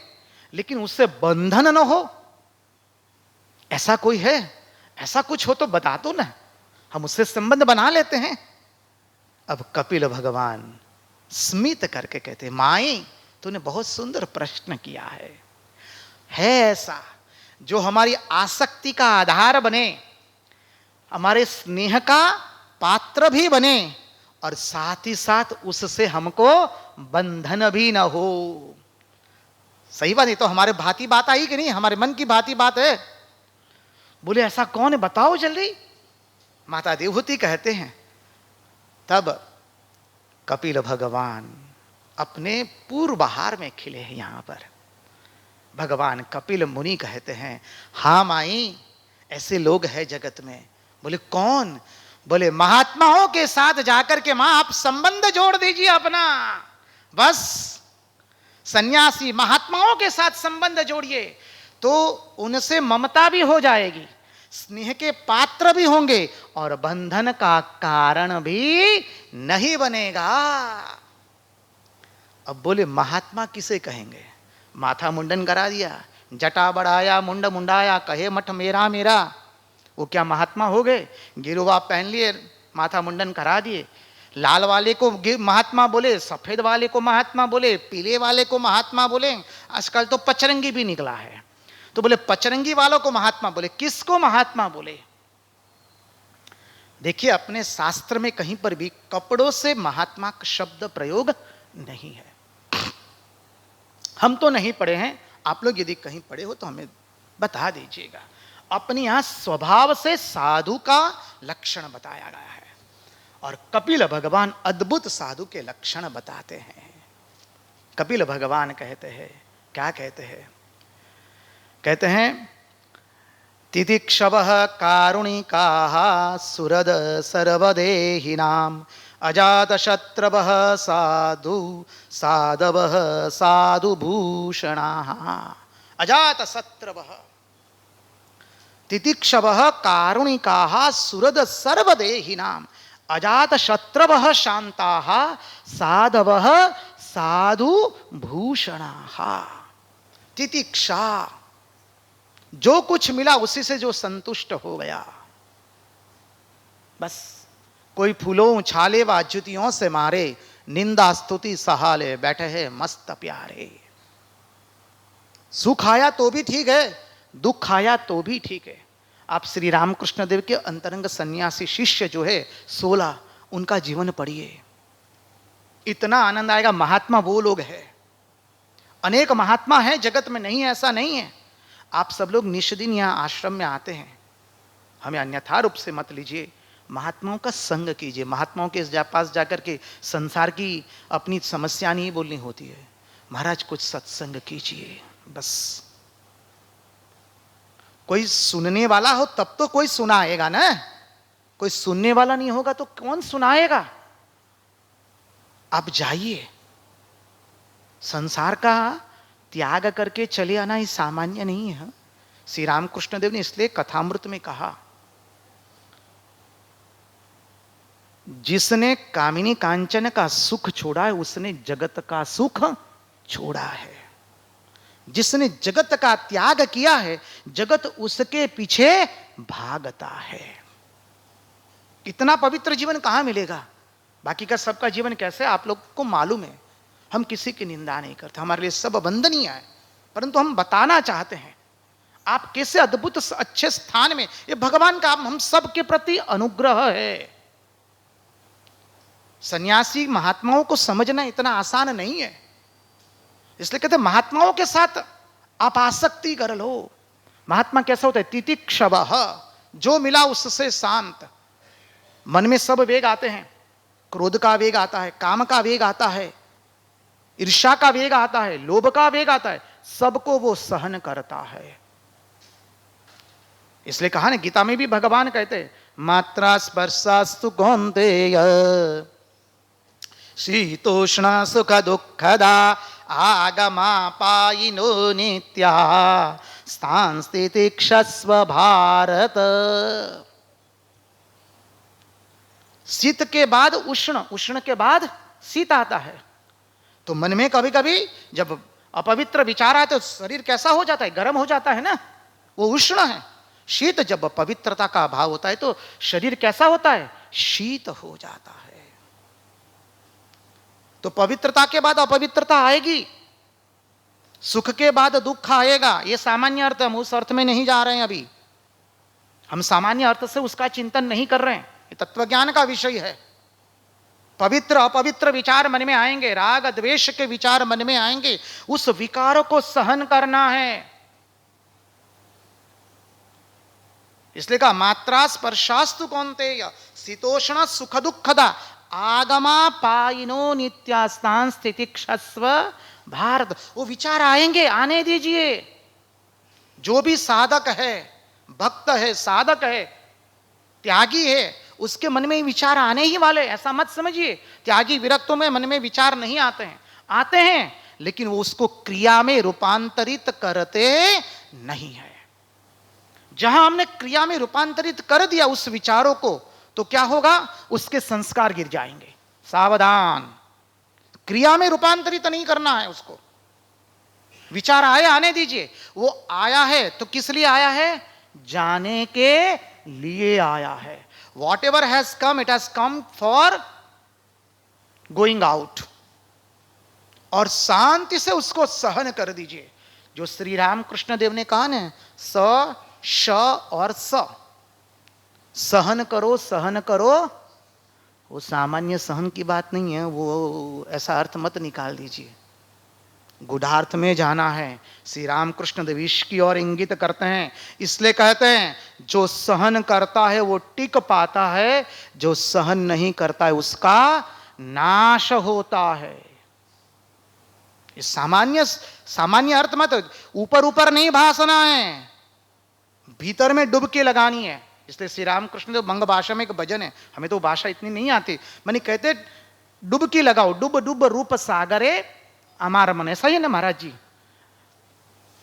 लेकिन उससे बंधन न हो? ऐसा कोई है? ऐसा कुछ हो तो बता दो ना, हम उससे संबंध बना लेते हैं। अब कपिल भगवान स्मित करके कहते, माई तूने बहुत सुंदर प्रश्न किया है ऐसा जो हमारी आसक्ति का आधार बने, हमारे स्नेह का पात्र भी बने, और साथ ही साथ उससे हमको बंधन भी ना हो। सही बात है, तो हमारे भांति बात आई कि नहीं? हमारे मन की भांति बात है। बोले ऐसा कौन है, बताओ जल्दी। माता देवहूति कहते हैं, तब कपिल भगवान अपने पूर्वाहार में खिले हैं। यहां पर भगवान कपिल मुनि कहते हैं, हां माई ऐसे लोग हैं जगत में। बोले कौन? बोले महात्माओं के साथ जाकर के मां आप संबंध जोड़ दीजिए अपना, बस सन्यासी महात्माओं के साथ संबंध जोड़िए तो उनसे ममता भी हो जाएगी, स्नेह के पात्र भी होंगे, और बंधन का कारण भी नहीं बनेगा। अब बोले महात्मा किसे कहेंगे? माथा मुंडन करा दिया, जटा बढ़ाया, मुंड मुंडाया, कहे मठ मेरा मेरा, वो क्या महात्मा हो गए? गिरुवा पहन लिए, माथा मुंडन करा दिए, लाल वाले को महात्मा बोले, सफेद वाले को महात्मा बोले, पीले वाले को महात्मा बोले, आजकल तो पचरंगी भी निकला है, तो बोले पचरंगी वालों को महात्मा बोले। किसको महात्मा बोले? देखिए अपने शास्त्र में कहीं पर भी कपड़ों से महात्मा का शब्द प्रयोग नहीं है। हम तो नहीं पढ़े हैं, आप लोग यदि कहीं पढ़े हो तो हमें बता दीजिएगा। अपने यहां स्वभाव से साधु का लक्षण बताया गया है, और कपिल भगवान अद्भुत साधु के लक्षण बताते हैं। कपिल भगवान कहते हैं, क्या कहते हैं? कहते हैं तितिक्षवः कारुणिकाः सुहृद सर्वदेहिनां अजातशत्रवः साधु साधवः साधुभूषणाः। अजातशत्रवः तितिक्षवः कारुणिकाः सुहृद सर्वदेहिनां अजातशत्रवः शान्ताः साधवः साधुभूषणाः। तितिक्षा, जो कुछ मिला उसी से जो संतुष्ट हो गया, बस। कोई फूलों उछाले व जुतियों से मारे, निंदा स्तुति सहाले बैठे हैं मस्त प्यारे। सुख आया तो भी ठीक है, दुख आया तो भी ठीक है। आप श्री रामकृष्ण देव के अंतरंग सन्यासी शिष्य जो है 16, उनका जीवन पढ़िए, इतना आनंद आएगा। महात्मा वो लोग हैं, अनेक महात्मा हैं जगत में, नहीं ऐसा नहीं है। आप सब लोग निष्दिन यहाँ आश्रम में आते हैं, हमें अन्यथा रूप से मत लीजिए। महात्माओं का संग कीजिए, महात्माओं के पास जाकर के संसार की अपनी समस्या नहीं बोलनी होती है। महाराज कुछ सत्संग कीजिए बस। कोई सुनने वाला हो तब तो कोई सुनाएगा ना, कोई सुनने वाला नहीं होगा तो कौन सुनाएगा? आप जाइए, संसार का त्याग करके चले आना ही सामान्य नहीं है। श्री रामकृष्ण देव ने इसलिए कथामृत में कहा, जिसने कामिनी कांचन का सुख छोड़ा है उसने जगत का सुख छोड़ा है। जिसने जगत का त्याग किया है, जगत उसके पीछे भागता है। इतना पवित्र जीवन कहां मिलेगा? बाकी का सबका जीवन कैसे आप लोग को मालूम है। हम किसी की निंदा नहीं करते, हमारे लिए सब वंदनीय है, परंतु हम बताना चाहते हैं आप कैसे अद्भुत अच्छे स्थान में, ये भगवान का हम सबके प्रति अनुग्रह है। सन्यासी महात्माओं को समझना इतना आसान नहीं है, इसलिए कहते महात्माओं के साथ आप आसक्ति कर लो। महात्मा कैसा होता है? तितिक्षवः, जो मिला उससे शांत। मन में सब वेग आते हैं, क्रोध का वेग आता है, काम का वेग आता है, ईर्ष्या का वेग आता है, लोभ का वेग आता है, सबको वो सहन करता है। इसलिए कहा ना, गीता में भी भगवान कहते हैं मात्रा स्पर्शास्तु कौन्तेय शीतोष्ण सुख दुःखदा आगमापायिनो नित्या स्थांस्तितिक्षस्व भारत। शीत के बाद उष्ण, उष्ण के बाद शीत आता है। तो मन में कभी कभी जब अपवित्र विचार आते तो शरीर कैसा हो जाता है? गर्म हो जाता है ना, वो उष्ण है। शीत, जब पवित्रता का अभाव होता है तो शरीर कैसा होता है? शीत हो जाता है। तो पवित्रता के बाद अपवित्रता आएगी, सुख के बाद दुख आएगा। ये सामान्य अर्थ, हम उस अर्थ में नहीं जा रहे हैं अभी। हम सामान्य अर्थ से उसका चिंतन नहीं कर रहे हैं, ये तत्वज्ञान का विषय है। पवित्र अपवित्र विचार मन में आएंगे, राग द्वेष के विचार मन में आएंगे, उस विकार को सहन करना है। इसलिए कहा मात्रा स्पर्शास्तु कौन्तेय शीतोष्ण सुख दुःखदा आगमा पायिनो नित्यास्तान स्थितिक्षस्व भारत। वो विचार आएंगे, आने दीजिए। जो भी साधक है, भक्त है, साधक है, त्यागी है, उसके मन में विचार आने ही वाले, ऐसा मत समझिए। त्यागी विरक्तों में मन में विचार नहीं आते हैं, आते हैं, लेकिन वो उसको क्रिया में रूपांतरित करते नहीं है। जहां हमने क्रिया में रूपांतरित कर दिया उस विचारों को, तो क्या होगा? उसके संस्कार गिर जाएंगे। सावधान, क्रिया में रूपांतरित नहीं करना है उसको। विचार आए, आने दीजिए। वो आया है तो किस लिए आया है? जाने के लिए आया है। Whatever has come, it has come for going out. और शांति से उसको सहन कर दीजिए। जो श्री राम कृष्ण देव ने कहा ना, स श और स, सहन करो सहन करो, वो सामान्य सहन की बात नहीं है। वो ऐसा अर्थ मत निकाल दीजिए, गुढ़ार्थ में जाना है। श्री राम कृष्ण देव की ओर इंगित करते हैं, इसलिए कहते हैं जो सहन करता है वो टिक पाता है, जो सहन नहीं करता है उसका नाश होता है। इस सामान्य अर्थ मत, ऊपर ऊपर नहीं भासना है, भीतर में डुबकी लगानी है। इसलिए श्री राम कृष्ण देव बंग भाषा में एक भजन है, हमें तो भाषा इतनी नहीं आती, मैंने कहते डुबकी लगाओ, डुब डुब रूप सागरे अमार मन। ऐसा ही है ना महाराज जी?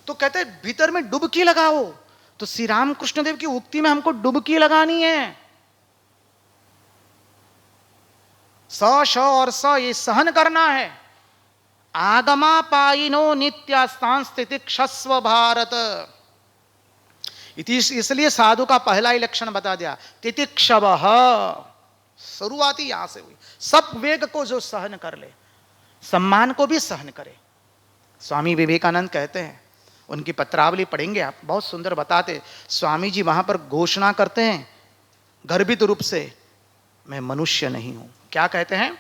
तो कहते भीतर में डुबकी लगाओ। तो श्री राम कृष्ण देव की उक्ति में हमको डुबकी लगानी है। स श और स, ये सहन करना है। आगमा पायिनो नित्यास्तान स्थितिक्षस्व भारत। इसलिए साधु का पहला ही लक्षण बता दिया, तितिक्षवः। शुरुआती यहां से हुई। सब वेग को जो सहन कर ले, सम्मान को भी सहन करे। स्वामी विवेकानंद कहते हैं, उनकी पत्रावली पढ़ेंगे आप, बहुत सुंदर बताते। स्वामी जी वहां पर घोषणा करते हैं गर्भित रूप से, मैं मनुष्य नहीं हूं। क्या कहते हैं?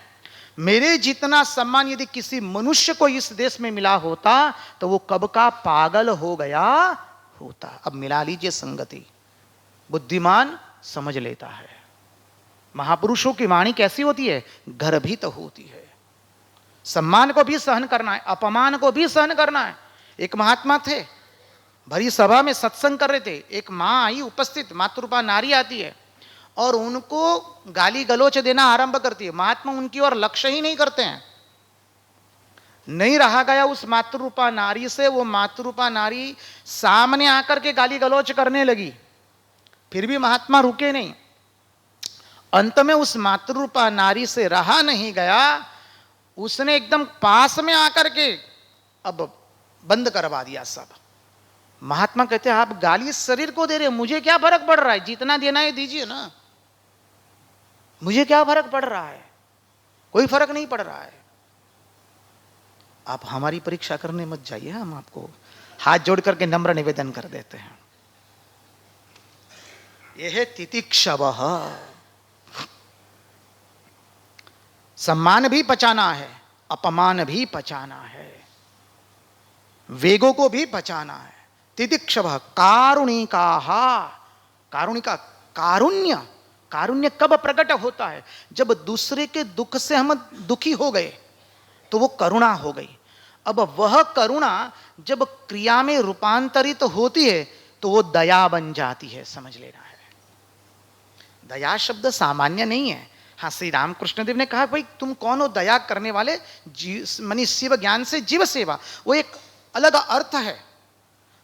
मेरे जितना सम्मान यदि किसी मनुष्य को इस देश में मिला होता तो वो कब का पागल हो गया होता। अब मिला लीजिए संगति, बुद्धिमान समझ लेता है। महापुरुषों की वाणी कैसी होती है? गर्भित होती है। सम्मान को भी सहन करना है, अपमान को भी सहन करना है। एक महात्मा थे, भरी सभा में सत्संग कर रहे थे, एक माँ आई उपस्थित, मातृरूपा नारी आती है और उनको गाली गलोच देना आरंभ करती है। महात्मा उनकी ओर लक्ष्य ही नहीं करते हैं। नहीं रहा गया उस मातृरूपा नारी से, वो मातृरूपा नारी सामने आकर के गाली गलोच करने लगी, फिर भी महात्मा रुके नहीं। अंत में उस मातृरूपा नारी से रहा नहीं गया, उसने एकदम पास में आकर के अब बंद करवा दिया सब। महात्मा कहते हैं आप गाली शरीर को दे रहे, मुझे क्या फर्क पड़ रहा है, जितना देना है दीजिए ना, मुझे क्या फर्क पड़ रहा है, कोई फर्क नहीं पड़ रहा है। आप हमारी परीक्षा करने मत जाइए, हम आपको हाथ जोड़ करके नम्र निवेदन कर देते हैं। यह है तितिक्षवः। सम्मान भी पचाना है, अपमान भी पचाना है, वेगों को भी पचाना है। तितिक्षव कारुणिकाः, कारुणिका, कारुण्य, कारुण्य कब प्रकट होता है? जब दूसरे के दुख से हम दुखी हो गए तो वो करुणा हो गई। अब वह करुणा जब क्रिया में रूपांतरित होती है तो वो दया बन जाती है, समझ लेना है। दया शब्द सामान्य नहीं है। हाँ, श्री रामकृष्ण देव ने कहा भाई तुम कौन हो दया करने वाले, मनी शिव ज्ञान से जीव सेवा, वो एक अलग अर्थ है।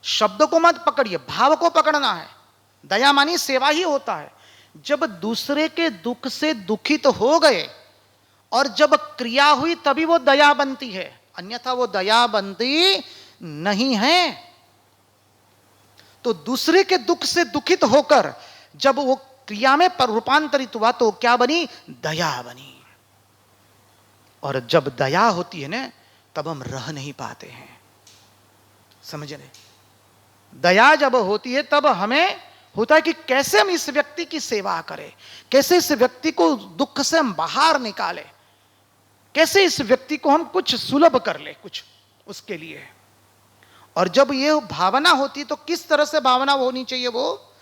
शब्द को मत पकड़िए, भाव को पकड़ना है। दया मानी सेवा ही होता है। जब दूसरे के दुख से दुखित तो हो गए और जब क्रिया हुई तभी वो दया बनती है, अन्यथा वो दया बनती नहीं है। तो दूसरे के दुख से दुखित होकर जब वो क्रिया में रूपांतरित हुआ तो क्या बनी? दया बनी। और जब दया होती है ना तब हम रह नहीं पाते हैं, समझ रहे? दया जब होती है तब हमें होता है कि कैसे हम इस व्यक्ति की सेवा करें, कैसे इस व्यक्ति को दुख से हम बाहर निकालें, कैसे इस व्यक्ति को हम कुछ सुलभ कर ले, कुछ उसके लिए। और जब ये भावना होती तो किस तरह से भावना होनी चाहिए? वो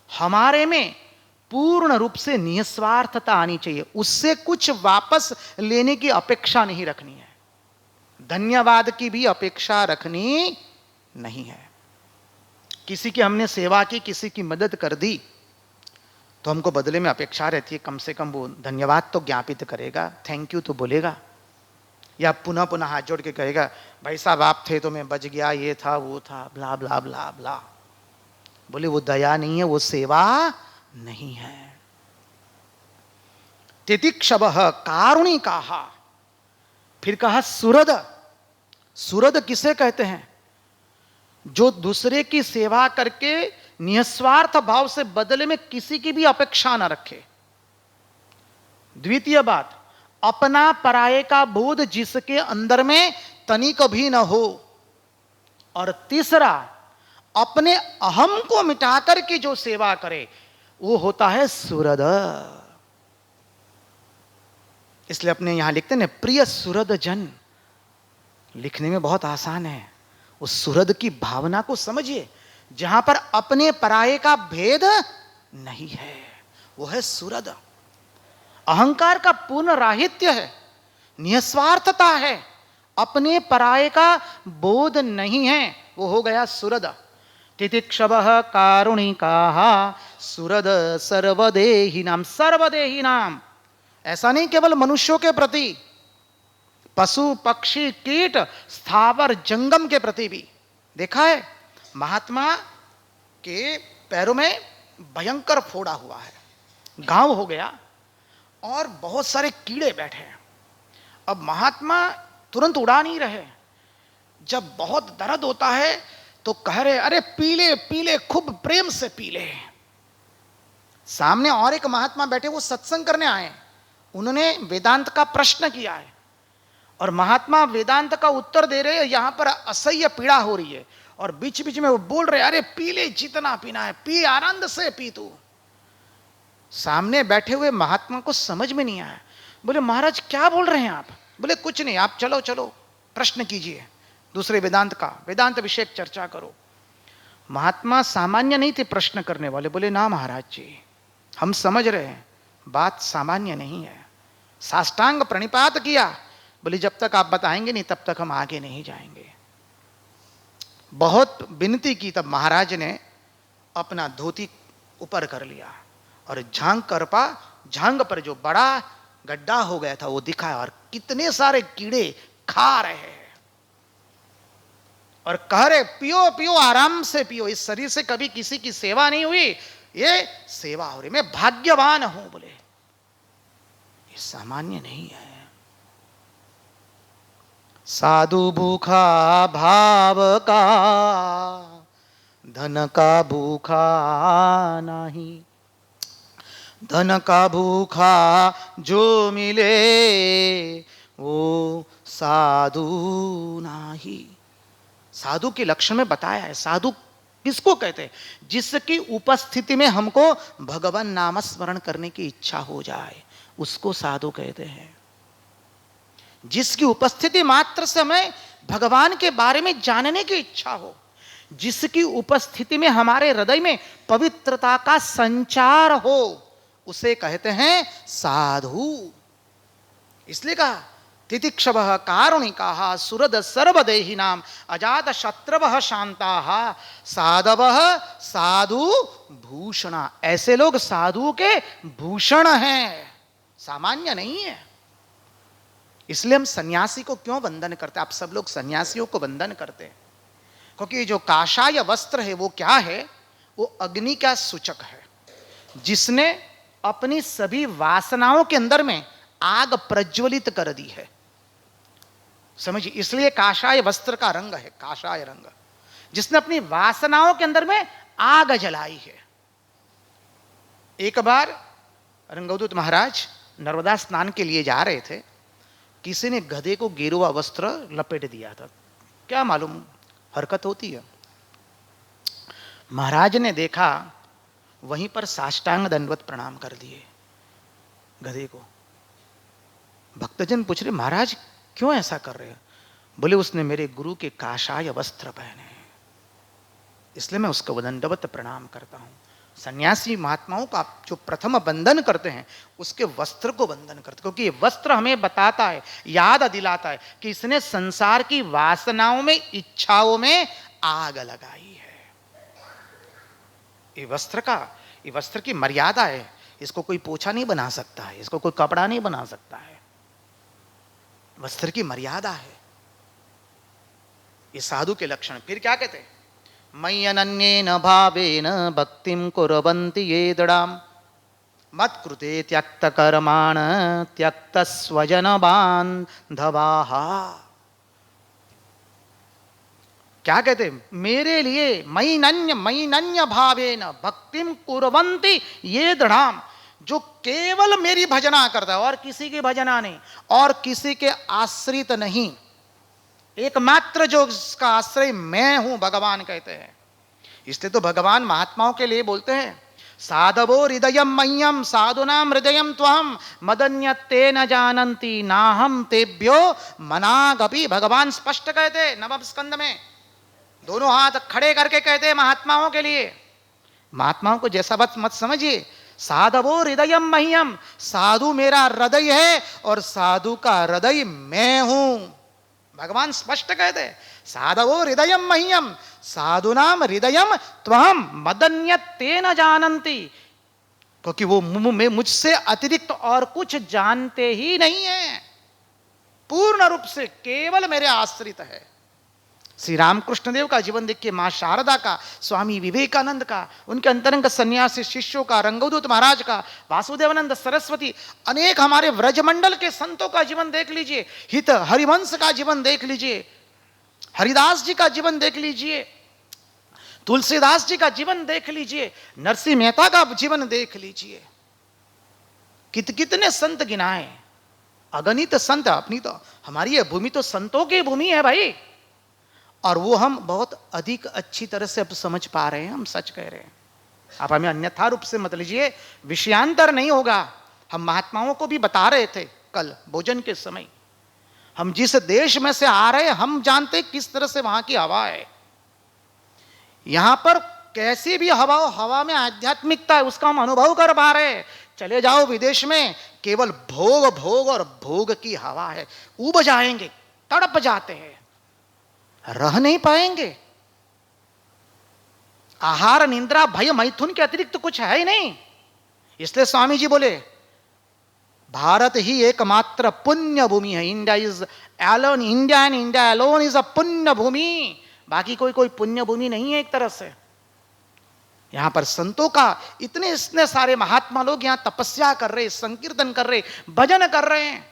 हमारे में पूर्ण रूप से निस्वार्थता आनी चाहिए, उससे कुछ वापस लेने की अपेक्षा नहीं रखनी है, धन्यवाद की भी अपेक्षा रखनी नहीं है। किसी की हमने सेवा की, किसी की मदद कर दी तो हमको बदले में अपेक्षा रहती है कम से कम वो धन्यवाद तो ज्ञापित करेगा, थैंक यू तो बोलेगा, या पुनः पुनः हाथ जोड़ के कहेगा भाई साहब आप थे तो मैं बच गया, ये था वो था, ब्ला ब्ला ब्ला ब्ला। बोले वो दया नहीं है, वो सेवा नहीं है। तितिक्षवः कारुणिकाः, फिर कहा सुहृद। सुहृद किसे कहते हैं? जो दूसरे की सेवा करके निस्वार्थ भाव से बदले में किसी की भी अपेक्षा न रखे। द्वितीय बात, अपना पराये का बोध जिसके अंदर में तनिक भी न हो। और तीसरा, अपने अहम को मिटाकर के जो सेवा करे वो होता है सुहृद। इसलिए अपने यहां लिखते हैं प्रिय सुहृद जन, लिखने में बहुत आसान है। उस सुहृद की भावना को समझिए, जहां पर अपने पराये का भेद नहीं है, वो है सुहृद। अहंकार का पूर्ण राहित्य है, निस्वार्थता है, अपने पराये का बोध नहीं है, वो हो गया सुहृद। तितिक्षवः कारुणिकाः सुहृद सर्वदेहिनां। सर्वदेहिनां ऐसा नहीं केवल मनुष्यों के प्रति, पशु पक्षी कीट स्थावर जंगम के प्रति भी। देखा है महात्मा के पैरों में भयंकर फोड़ा हुआ है, घाव हो गया और बहुत सारे कीड़े बैठे हैं। अब महात्मा तुरंत उड़ा नहीं रहे, जब बहुत दर्द होता है तो कह रहे अरे पीले पीले, खूब प्रेम से पीले। सामने और एक महात्मा बैठे, वो सत्संग करने आए, उन्होंने वेदांत का प्रश्न किया है और महात्मा वेदांत का उत्तर दे रहे हैं, यहां पर असह्य पीड़ा हो रही है और बीच बीच में वो बोल रहे अरे पी ले, जितना पीना है पी, आनंद से पी तू। सामने बैठे हुए महात्मा को समझ में नहीं आया। बोले महाराज क्या बोल रहे हैं आप? बोले कुछ नहीं, आप चलो चलो प्रश्न कीजिए, दूसरे वेदांत का, वेदांत विषय चर्चा करो। महात्मा सामान्य नहीं थे प्रश्न करने वाले। बोले ना महाराज जी, हम समझ रहे हैं बात सामान्य नहीं है। साष्टांग प्रणिपात किया। बोले जब तक आप बताएंगे नहीं तब तक हम आगे नहीं जाएंगे। बहुत विनती की, तब महाराज ने अपना धोती ऊपर कर लिया और झांग पर जो बड़ा गड्ढा हो गया था वो दिखाया और कितने सारे कीड़े खा रहे हैं और कह रहे पियो पियो, आराम से पियो, इस शरीर से कभी किसी की सेवा नहीं हुई, ये सेवा हो रही, मैं भाग्यवान हूं। बोले ये सामान्य नहीं है। साधु भूखा भाव का, धन का भूखा नहीं। धन का भूखा जो मिले वो साधु नहीं। साधु के लक्षण में बताया है। साधु किसको कहते हैं? जिसकी उपस्थिति में हमको भगवान नाम स्मरण करने की इच्छा हो जाए, उसको साधु कहते हैं। जिसकी उपस्थिति मात्र से हमें भगवान के बारे में जानने की इच्छा हो, जिसकी उपस्थिति में हमारे हृदय में पवित्रता का संचार हो, उसे कहते हैं साधु। इसलिए कहा तितिक्षवः कारुणिकाः सुहृद सर्वदेहिनां अजात शत्रवः शांताः साधवः साधु भूषणा। ऐसे लोग साधु के भूषण हैं, सामान्य नहीं है। इसलिए हम सन्यासी को क्यों वंदन करते हैं? आप सब लोग सन्यासियों को वंदन करते हैं क्योंकि जो काषाय वस्त्र है वो क्या है? वो अग्नि का सूचक है, जिसने अपनी सभी वासनाओं के अंदर में आग प्रज्वलित कर दी है। समझिए, इसलिए काषाय वस्त्र का रंग है काषाय रंग, जिसने अपनी वासनाओं के अंदर में आग जलाई है। एक बार रंगवदूत महाराज नर्मदा स्नान के लिए जा रहे थे, किसी ने गधे को गेरुआ वस्त्र लपेट दिया था। क्या मालूम हरकत होती है। महाराज ने देखा, वहीं पर साष्टांग दंडवत प्रणाम कर दिए गधे को। भक्तजन पूछ रहे, महाराज क्यों ऐसा कर रहे हैं? बोले, उसने मेरे गुरु के काषाय वस्त्र पहने हैं, इसलिए मैं उसको दंडवत प्रणाम करता हूं। सन्यासी महात्माओं का जो प्रथम बंधन करते हैं उसके वस्त्र को बंधन करते, क्योंकि ये वस्त्र हमें बताता है, याद दिलाता है कि इसने संसार की वासनाओं में, इच्छाओं में आग लगाई है। ये वस्त्र की मर्यादा है। इसको कोई पोछा नहीं बना सकता है, इसको कोई कपड़ा नहीं बना सकता है। वस्त्र की मर्यादा है। ये साधु के लक्षण। फिर क्या कहते हैं? मयि अनन्येन भावेन भक्तिं कुर्वन्ति ये दृढाम् मत्कृते त्यक्त कर्माण त्यक्त स्वजन बान्धवाः। क्या कहते हैं? मेरे लिए मयि नन्य भावेन भक्तिं कुर्वन्ति ये दृढाम्, जो केवल मेरी भजना करता है और किसी की भजना नहीं और किसी के आश्रित नहीं, एकमात्र जो इसका आश्रय मैं हूं, भगवान कहते हैं। इसलिए तो भगवान महात्माओं के लिए बोलते हैं, साधवो हृदयम मह्यम साधुनाम हृदयम त्वहम मदन्यते न जानन्ति नाहम तेभ्यो मनागपि। भगवान स्पष्ट कहते नवम स्कंद में, दोनों हाथ खड़े करके कहते महात्माओं के लिए। महात्माओं को जैसा बात मत समझिए। साधवो हृदयम मह्यम, साधु मेरा हृदय है और साधु का हृदय मैं हूं। भगवान स्पष्ट कहते साधवो हृदयम मह्यम साधुनाम हृदयम त्वहम मदन्यते न जानन्ति, क्योंकि वो मुझसे अतिरिक्त और कुछ जानते ही नहीं है, पूर्ण रूप से केवल मेरे आश्रित है। श्री रामकृष्ण देव का जीवन देखिए, मां शारदा का, स्वामी विवेकानंद का, उनके अंतरंग सन्यासी शिष्यों का, रंगवदूत महाराज का, वासुदेवानंद सरस्वती, अनेक हमारे व्रजमंडल के संतों का जीवन देख लीजिए, हित हरिवंश का जीवन देख लीजिए, हरिदास जी का जीवन देख लीजिए, तुलसीदास जी का जीवन देख लीजिए, नरसिंह मेहता का जीवन देख लीजिए। कितने संत गिनाए, अगणित संत। अपनी तो हमारी ये भूमि तो संतों की भूमि है भाई, और वो हम बहुत अधिक अच्छी तरह से अब समझ पा रहे हैं। हम सच कह रहे हैं, आप हमें अन्यथा रूप से मत लीजिए, विषयांतर नहीं होगा। हम महात्माओं को भी बता रहे थे कल भोजन के समय, हम जिस देश में से आ रहे हैं हम जानते किस तरह से वहां की हवा है। यहां पर कैसी भी हवा में आध्यात्मिकता है, उसका हम अनुभव कर पा रहे हैं। चले जाओ विदेश में, केवल भोग और भोग की हवा है, उब जाएंगे, तड़प जाते हैं, रह नहीं पाएंगे। आहार निंद्रा भय मैथुन के अतिरिक्त कुछ है ही नहीं। इसलिए स्वामी जी बोले, भारत ही एकमात्र पुण्य भूमि है। India is alone, India and India alone is a पुण्य भूमि। बाकी कोई पुण्य भूमि नहीं है एक तरह से। यहां पर संतों का इतने सारे महात्मा लोग यहां तपस्या कर रहे, संकीर्तन कर रहे, भजन कर रहे हैं।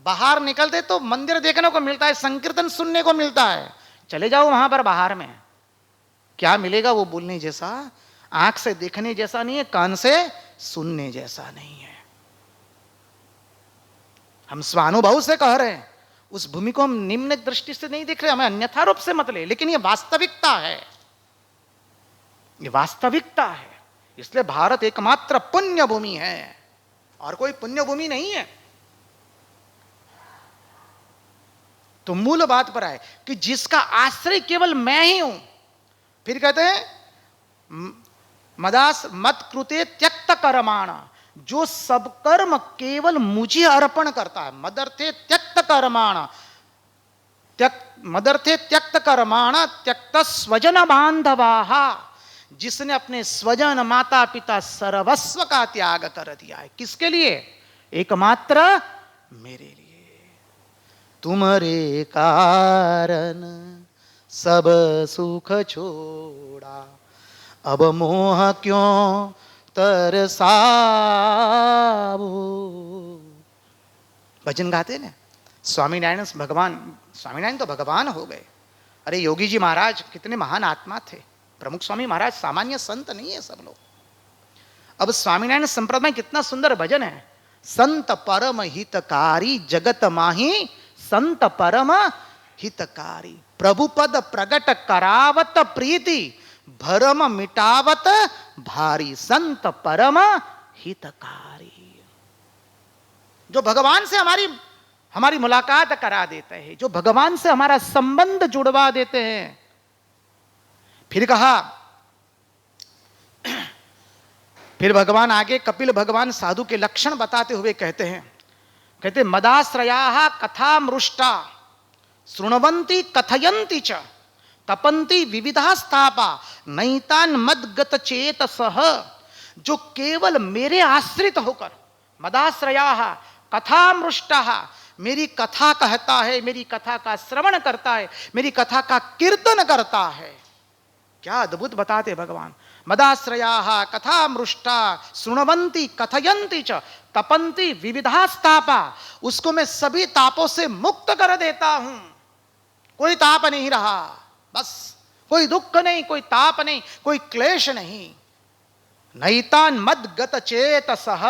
बाहर निकलते तो मंदिर देखने को मिलता है, संकीर्तन सुनने को मिलता है। चले जाओ वहां पर बाहर में, क्या मिलेगा? वो बोलने जैसा, आंख से देखने जैसा नहीं है, कान से सुनने जैसा नहीं है। हम स्वानुभव से कह रहे हैं, उस भूमि को हम निम्न दृष्टि से नहीं देख रहे, हमें अन्यथा रूप से मत ले, लेकिन ये वास्तविकता है, ये वास्तविकता है। इसलिए भारत एकमात्र पुण्य भूमि है और कोई पुण्य भूमि नहीं है। तो मूल बात पर आए कि जिसका आश्रय केवल मैं ही हूं। फिर कहते हैं मदास मत कृते त्यक्त कर्माण, जो सब कर्म केवल मुझे अर्पण करता है। मदर्थे त्यक्त कर्माण, मदर्थे त्यक्त कर्माण त्यक्त स्वजन बांधवाहा, जिसने अपने स्वजन माता पिता सर्वस्व का त्याग कर दिया है। किसके लिए? एकमात्र मेरे लिए। तुम्हारे कारण सब सुख छोड़ा, अब मोह क्यों तरसावो। भजन गाते ना स्वामीनारायण भगवान, स्वामीनारायण तो भगवान हो गए। अरे योगी जी महाराज कितने महान आत्मा थे। प्रमुख स्वामी महाराज सामान्य संत नहीं है सब लोग। अब स्वामीनारायण संप्रदाय में कितना सुंदर भजन है। संत परम हितकारी जगत माही, संत परम हितकारी, प्रभु पद प्रगट करावत प्रीति, भरम मिटावत भारी, संत परम हितकारी। जो भगवान से हमारी मुलाकात करा देते हैं, जो भगवान से हमारा संबंध जुड़वा देते हैं। फिर कहा, फिर भगवान आगे कपिल भगवान साधु के लक्षण बताते हुए कहते मदाश्रया कथा मृष्टा शृण्वन्ति कथयन्ति च तपन्ति विविधास्तापा नैतान मद्गत चेतसः। जो केवल मेरे आश्रित होकर, मदाश्रया कथा मृष्टा, मेरी कथा कहता है, मेरी कथा का श्रवण करता है, मेरी कथा का कीर्तन करता है। क्या अद्भुत बताते भगवान। मदाश्रया कथा मृष्टा शृण्वन्ति कथयन्ति च तपन्ति विविधास्तापा, उसको मैं सभी तापों से मुक्त कर देता हूं। कोई ताप नहीं रहा, बस कोई दुख नहीं, कोई ताप नहीं, कोई क्लेश नहीं। नैतान मद्गत चेतसः,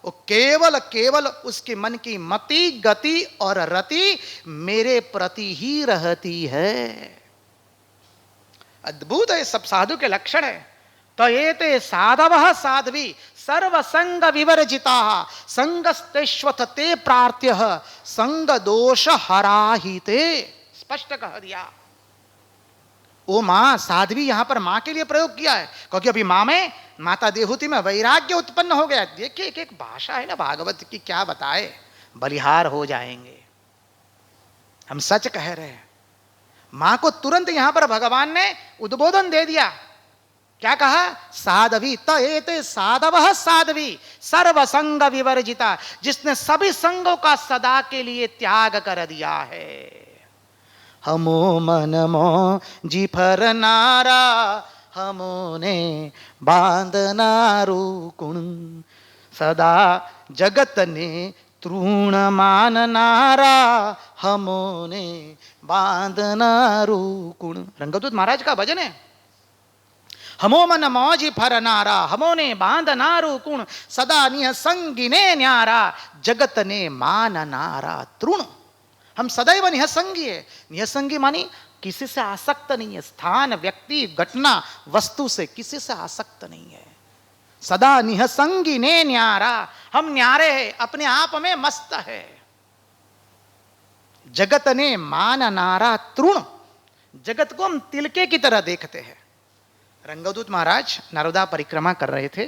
वो केवल उसके मन की मति गति और रति मेरे प्रति ही रहती है। अद्भुत है, सब साधु के लक्षण है। तो एते साधवः साध्वी सर्वसंग विवर्जिताः संगस्तेष्वथ ते प्रार्थ्यः संग दोष हराहिते। स्पष्ट कह दिया। ओ मां, साध्वी यहां पर मां के लिए प्रयोग किया है, क्योंकि अभी मां में, माता देहूति में वैराग्य उत्पन्न हो गया। देखिए एक एक भाषा है ना भागवत की, क्या बताए, बलिहार हो जाएंगे। हम सच कह रहे हैं। मां को तुरंत यहां पर भगवान ने उद्बोधन दे दिया। क्या कहा? साधवी त एते साधवः साध्वी सर्वसंग विवर्जिता, जिसने सभी संगों का सदा के लिए त्याग कर दिया है। हमो मन मो जिफर नारा, हमोने बांधना रुकुण, सदा जगत ने तृण मान नारा, हमोने बांधना रुकुण। रंगदूत महाराज का भजन है। हमो मन मौजी फर नारा, हमोने बांध नारू कुण, सदा निह संगिने न्यारा, जगत ने मान नारा तृण। हम सदैव निहसंगी है। निहसंगी मानी किसी से आसक्त नहीं है, स्थान व्यक्ति घटना वस्तु से किसी से आसक्त नहीं है। सदा निहसंगी ने न्यारा, हम न्यारे हैं, अपने आप में मस्त है। जगत ने मान नारा तृण, जगत को हम तिलके की तरह देखते हैं। रंगदूत महाराज नर्मदा परिक्रमा कर रहे थे,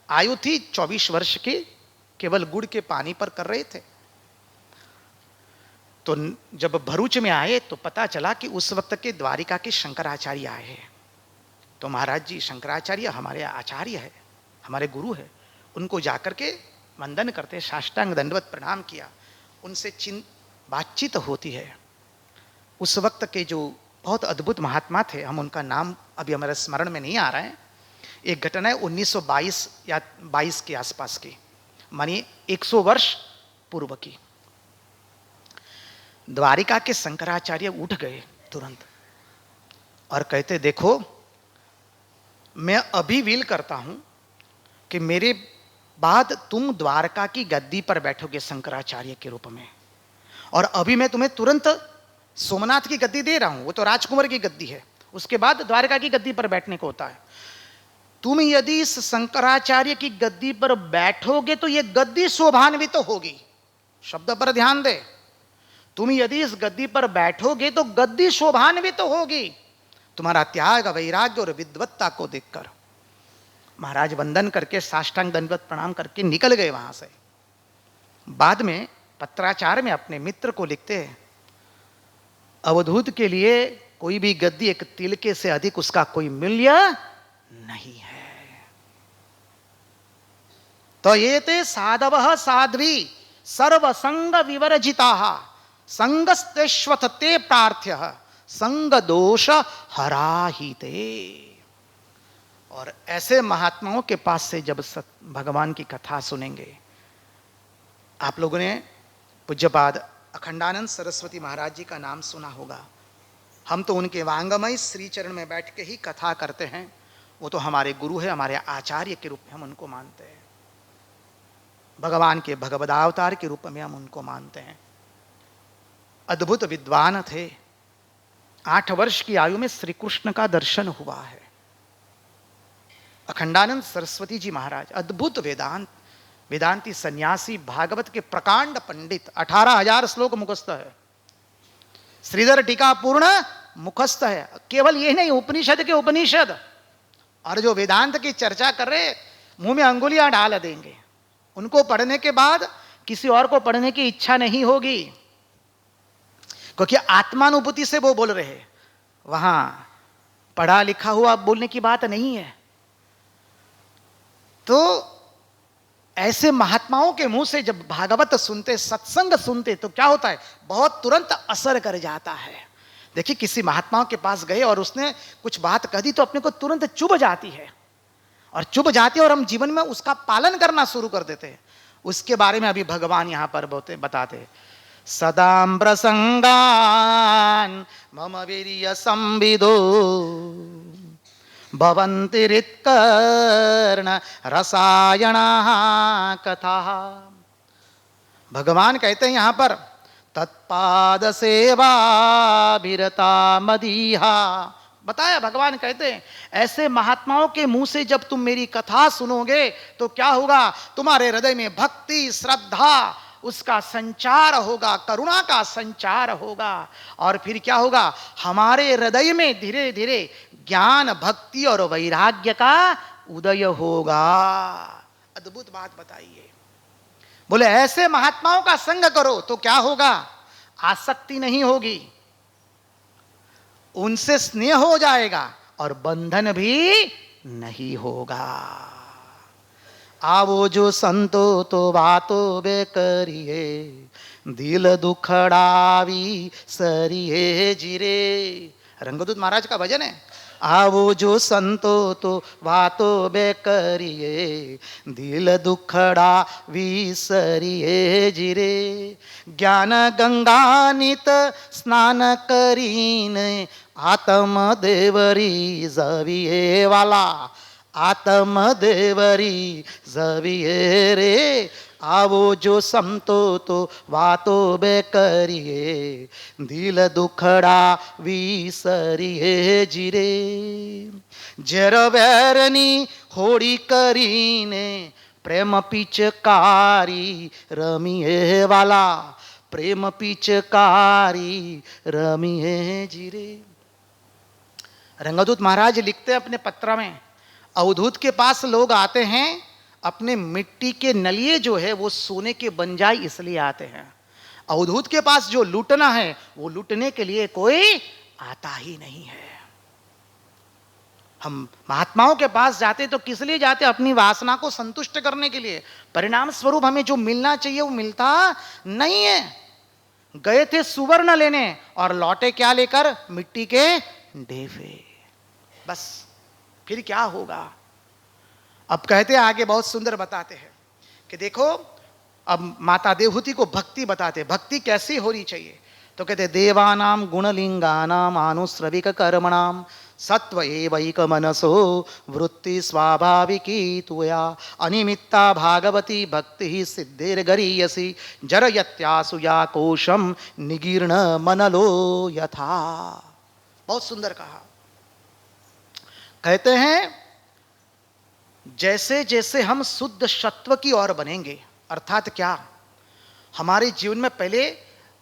आयु थी 24 वर्ष की, केवल गुड़ के पानी पर कर रहे थे। तो जब भरूच में आए तो पता चला कि उस वक्त के द्वारिका के शंकराचार्य आए हैं। तो महाराज जी, शंकराचार्य हमारे आचार्य है, हमारे गुरु है, उनको जाकर के वंदन करते, साष्टांग दंडवत प्रणाम किया, उनसे बातचीत होती है। उस वक्त के जो बहुत अद्भुत महात्मा थे, हम उनका नाम अभी हमारे स्मरण में नहीं आ रहा है। एक घटना है 1922 या 22 के आसपास की, मानिए 100 वर्ष पूर्व की। द्वारिका के शंकराचार्य उठ गए तुरंत और कहते, देखो मैं अभी विल करता हूं कि मेरे बाद तुम द्वारका की गद्दी पर बैठोगे शंकराचार्य के रूप में, और अभी मैं तुम्हें तुरंत सोमनाथ की गद्दी दे रहा हूं, वो तो राजकुमार की गद्दी है, उसके बाद द्वारका की गद्दी पर बैठने को होता है। तुम यदि इस शंकराचार्य की गद्दी पर बैठोगे तो यह गद्दी शोभान्वित तो होगी। शब्द पर ध्यान दे। तुम यदि इस गद्दी पर बैठोगे तो गद्दी शोभान्वित तो होगी, तुम्हारा त्याग, वैराग्य और विद्वत्ता को देखकर। महाराज वंदन करके साष्टांग दंडवत प्रणाम करके निकल गए वहां से। बाद में पत्राचार में अपने मित्र को लिखते हैं, अवधूत के लिए कोई भी गद्दी एक तिलके से अधिक उसका कोई मूल्य नहीं है। तो ये ते साधव साध्वी सर्वसंग विवर्जिता संगस्तेश्वत ते प्रार्थ्य संग दोष हराहिते। और ऐसे महात्माओं के पास से जब भगवान की कथा सुनेंगे, आप लोगों ने पूज्यपाद अखंडानंद सरस्वती महाराज जी का नाम सुना होगा। हम तो उनके वांगमय श्री चरण में बैठ के ही कथा करते हैं। वो तो हमारे गुरु है, हमारे आचार्य के रूप में हम उनको मानते हैं, भगवान के भगवदावतार के रूप में हम उनको मानते हैं। अद्भुत विद्वान थे। 8 वर्ष की आयु में श्री कृष्ण का दर्शन हुआ है। अखंडानंद सरस्वती जी महाराज अद्भुत वेदांती सन्यासी, भागवत के प्रकांड पंडित, 18,000 श्लोक मुखस्थ है। श्रीधर टीका पूर्ण मुखस्थ है। केवल ये नहीं, उपनिषद के उपनिषद, और जो वेदांत की चर्चा कर रहे मुंह में अंगुलियां डाल देंगे। उनको पढ़ने के बाद किसी और को पढ़ने की इच्छा नहीं होगी, क्योंकि आत्मानुभूति से वो बोल रहे। वहां पढ़ा लिखा हुआ बोलने की बात नहीं है। तो ऐसे महात्माओं के मुंह से जब भागवत सुनते, सत्संग सुनते, तो क्या होता है, बहुत तुरंत असर कर जाता है। देखिए, किसी महात्माओं के पास गए और उसने कुछ बात कह दी तो अपने को तुरंत चुभ जाती है, और चुभ जाती है और हम जीवन में उसका पालन करना शुरू कर देते हैं। उसके बारे में अभी भगवान यहां पर बताते, सदाम्र संगान मम वीर्य संविदो भवन्ति रित्कर्ण रसायना कथा। भगवान कहते हैं यहां पर, तत्पाद सेवा विरता मदीहा। बताया, भगवान कहते हैं ऐसे महात्माओं के मुंह से जब तुम मेरी कथा सुनोगे तो क्या होगा, तुम्हारे हृदय में भक्ति, श्रद्धा, उसका संचार होगा, करुणा का संचार होगा। और फिर क्या होगा, हमारे हृदय में धीरे धीरे ज्ञान, भक्ति और वैराग्य का उदय होगा। अद्भुत बात बताइए। बोले ऐसे महात्माओं का संग करो तो क्या होगा, आसक्ति नहीं होगी, उनसे स्नेह हो जाएगा और बंधन भी नहीं होगा। आवो जो संतो तो बातो बे करिए, दिल दुखड़ावी सरिए जिरे। रंगदूत महाराज का भजन है। आवो जो संतो तो बातो बे करिए, दिल दुखड़ा विसरिए जिरे। ज्ञान गंगा नित स्नान करीने, आत्म देवरी जविए वाला, आत्म देवरी जविए रे। आवो जो समतो तो वातो बे करिए, दिल दुखड़ा विसरिए जिरे। जर बैरनी होड़ी करीने, प्रेम पिचकारी रमिए वाला, प्रेम पिचकारी रमिए जिरे। रंगदूत महाराज लिखते अपने पत्र में, अवधूत के पास लोग आते हैं, अपने मिट्टी के नलिए जो है वो सोने के बन जाए इसलिए आते हैं। अवधूत के पास जो लूटना है वो लूटने के लिए कोई आता ही नहीं है। हम महात्माओं के पास जाते तो किस लिए जाते, अपनी वासना को संतुष्ट करने के लिए। परिणाम स्वरूप हमें जो मिलना चाहिए वो मिलता नहीं है। गए थे सुवर्ण लेने और लौटे क्या लेकर, मिट्टी के ढेफे। बस फिर क्या होगा। अब कहते हैं आगे, बहुत सुंदर बताते हैं कि देखो, अब माता देवहूति को भक्ति बताते, भक्ति कैसी होनी चाहिए। तो कहते देवानाम गुणलिंगानाम आनुश्रविक कर्मणाम सत्व एवैक मनसो वृत्ति स्वाभाविकी तुया अनिमित्ता भागवती भक्ति सिद्धिर्गरीयसी जरयत्यासु या कोशम निगीर्ण मनलो यथा। बहुत सुंदर कहा। कहते हैं जैसे जैसे हम शुद्ध सत्व की ओर बनेंगे, अर्थात क्या, हमारे जीवन में पहले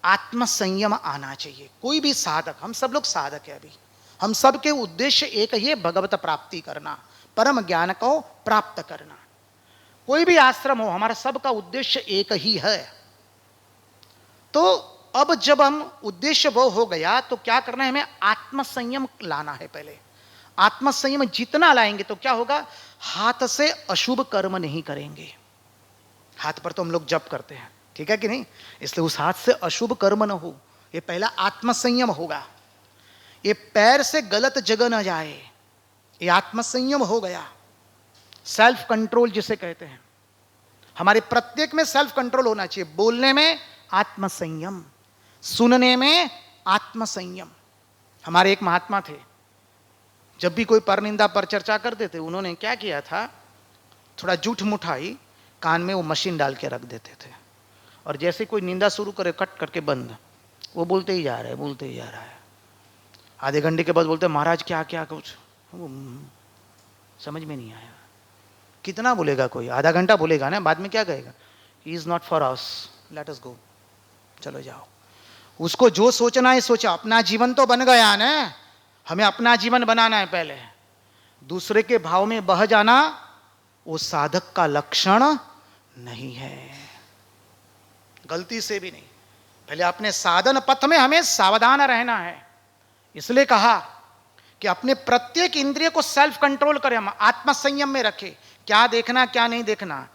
आत्म संयम आना चाहिए। कोई भी साधक, हम सब लोग साधक है अभी, हम सब के उद्देश्य एक ही है, भगवत प्राप्ति करना, परम ज्ञान को प्राप्त करना। कोई भी आश्रम हो, हमारा सबका उद्देश्य एक ही है। तो अब जब हम उद्देश्य वो हो गया तो क्या करना है, हमें आत्म संयम लाना है। पहले आत्म संयम जितना लाएंगे तो क्या होगा, हाथ से अशुभ कर्म नहीं करेंगे। हाथ पर तो हम लोग जप करते हैं, ठीक है कि नहीं, इसलिए उस हाथ से अशुभ कर्म न हो, ये पहला आत्म संयम होगा। ये पैर से गलत जगह न जाए, ये आत्म संयम हो गया। सेल्फ कंट्रोल जिसे कहते हैं, हमारे प्रत्येक में सेल्फ कंट्रोल होना चाहिए। बोलने में आत्म संयम, सुनने में आत्म संयम। हमारे एक महात्मा थे, जब भी कोई परनिंदा पर चर्चा करते थे, उन्होंने क्या किया था, थोड़ा जूठ मुठाई कान में वो मशीन डाल के रख देते थे, और जैसे कोई निंदा शुरू करे कट करके बंद, वो बोलते ही जा रहा है, बोलते ही जा रहा है। आधे घंटे के बाद बोलते महाराज क्या क्या कुछ समझ में नहीं आया। कितना बोलेगा कोई, आधा घंटा बोलेगा ना, बाद में क्या कहेगा, he is not for us, let us go, चलो जाओ। उसको जो सोचना है सोचा, अपना जीवन तो बन गया ना, हमें अपना जीवन बनाना है। पहले दूसरे के भाव में बह जाना वो साधक का लक्षण नहीं है, गलती से भी नहीं। पहले अपने साधन पथ में हमें सावधान रहना है। इसलिए कहा कि अपने प्रत्येक इंद्रिय को सेल्फ कंट्रोल करें, हम आत्म संयम में रखें। क्या देखना क्या नहीं देखना,